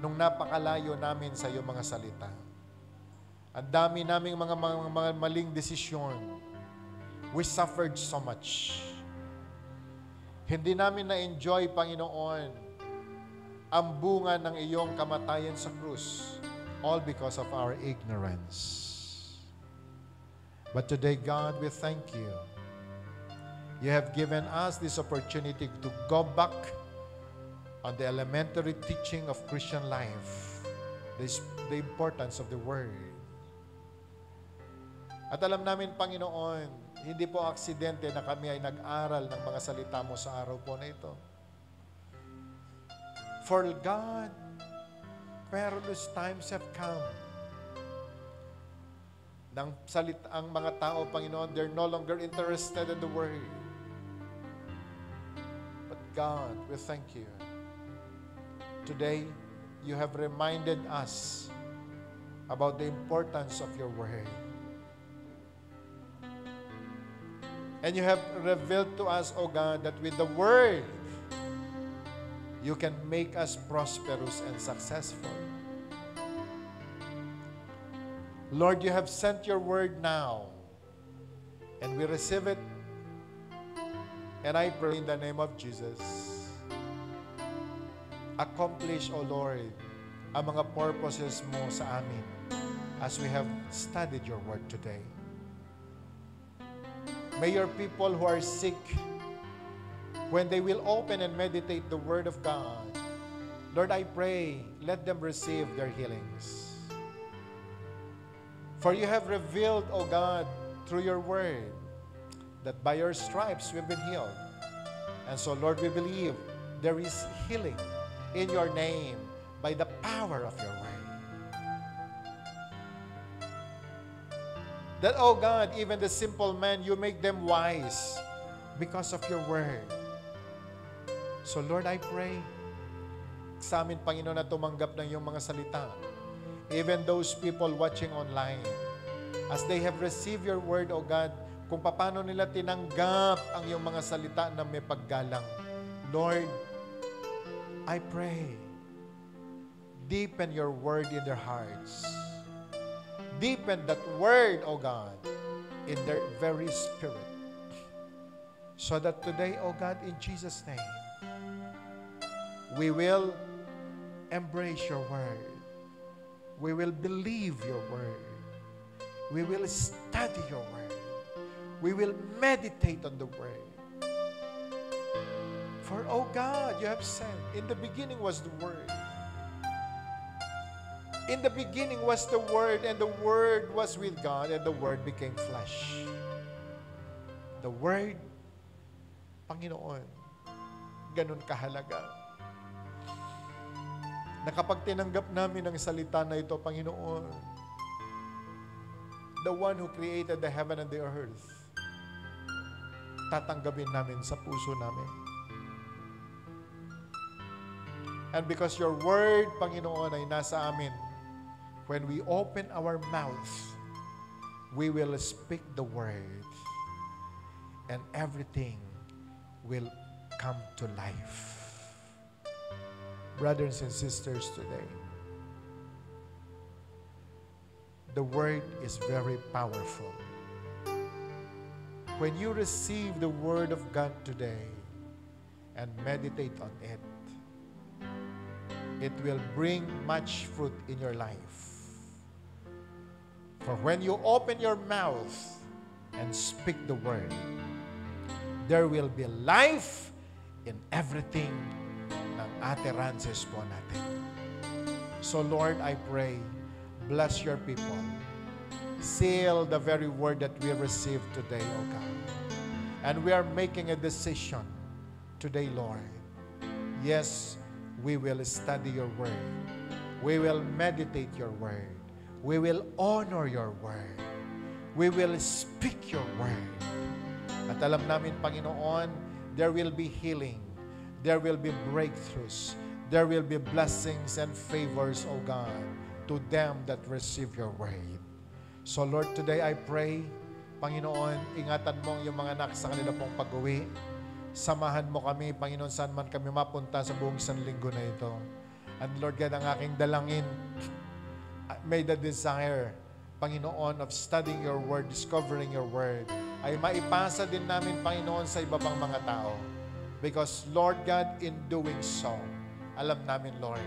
nung napakalayo namin sa iyong mga salita. Ang dami naming mga maling desisyon. We suffered so much. Hindi namin na-enjoy, Panginoon, ang bunga ng iyong kamatayan sa krus, all because of our ignorance. But today, God, we thank you. You have given us this opportunity to go back on the elementary teaching of Christian life, the importance of the Word. At alam namin, Panginoon, hindi po aksidente na kami ay nag-aral ng mga salita mo sa araw po na ito. For God, perilous times have come. Ang mga tao, Panginoon, they're no longer interested in the Word. But God, we thank you. Today, you have reminded us about the importance of your Word. And you have revealed to us, O God, that with the Word, you can make us prosperous and successful. Lord, you have sent your Word now, and we receive it. And I pray in the name of Jesus, accomplish, O Lord, ang mga purposes mo sa amin as we have studied your Word today. May your people who are sick, when they will open and meditate the Word of God, Lord, I pray, let them receive their healings. For you have revealed, O God, through your Word, that by your stripes we've been healed. And so, Lord, we believe there is healing in your name by the power of your Word. That, oh God, even the simple men, you make them wise because of your Word. So Lord, I pray sa amin, Panginoon, na tumanggap ng iyong mga salita. Even those people watching online, as they have received your Word, oh God, kung paano nila tinanggap ang iyong mga salita na may paggalang. Lord, I pray, deepen your Word in their hearts. Deepen that Word, O God, in their very spirit. So that today, O God, in Jesus' name, We will embrace your word. We will believe your word. We will study your word. We will meditate on the word. For, oh God, you have said, in the beginning was the word. In the beginning was the word, and the word was with God, and the word became flesh. The word, Panginoon, ganun kahalaga. Na kapag tinanggap namin ang salita na ito, Panginoon, the one who created the heaven and the earth, tatanggapin namin sa puso namin. And because your word, Panginoon, ay nasa amin, when we open our mouths, we will speak the word, and everything will come to life. Brothers and sisters, today, the word is very powerful. When you receive the word of God today and meditate on it, it will bring much fruit in your life. For when you open your mouth and speak the word, there will be life in everything ng utterances po natin. So Lord, I pray, bless your people. Seal the very word that we received today, O God. And we are making a decision today, Lord. Yes, we will study your word. We will meditate your word. We will honor your word. We will speak your word. At alam namin, Panginoon, there will be healing. There will be breakthroughs. There will be blessings and favors, O God, to them that receive your word. So Lord, today I pray, Panginoon, ingatan mo yung mga anak sa kanila pong pag-uwi. Samahan mo kami, Panginoon, saan man kami mapunta sa buong isang linggo na ito. And Lord God, ang aking dalangin, may the desire, Panginoon, of studying your word, discovering your word, ay maipasa din namin, Panginoon, sa iba pang mga tao. Because, Lord God, in doing so, alam namin, Lord,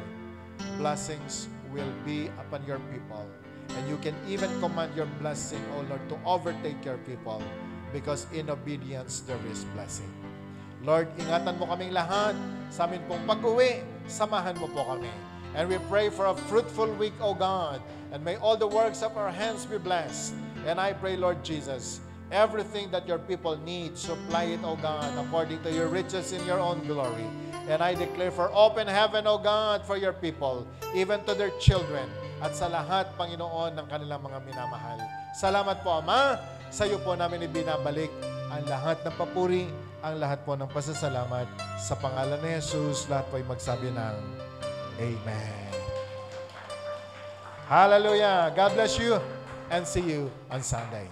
blessings will be upon your people. And you can even command your blessing, O Lord, to overtake your people. Because in obedience, there is blessing. Lord, ingatan mo kaming lahat. Sa amin pong pag-uwi, samahan mo po kami. And we pray for a fruitful week, O God. And may all the works of our hands be blessed. And I pray, Lord Jesus, everything that your people need, supply it, O God, according to your riches in your own glory. And I declare for open heaven, O God, for your people, even to their children, at sa lahat, Panginoon, ng kanilang mga minamahal. Salamat po, Ama. Sa iyo po namin ibinabalik ang lahat ng papuri, ang lahat po ng pasasalamat. Sa pangalan ni Jesus, lahat po ay magsabi ng Amen. Hallelujah. God bless you and see you on Sunday.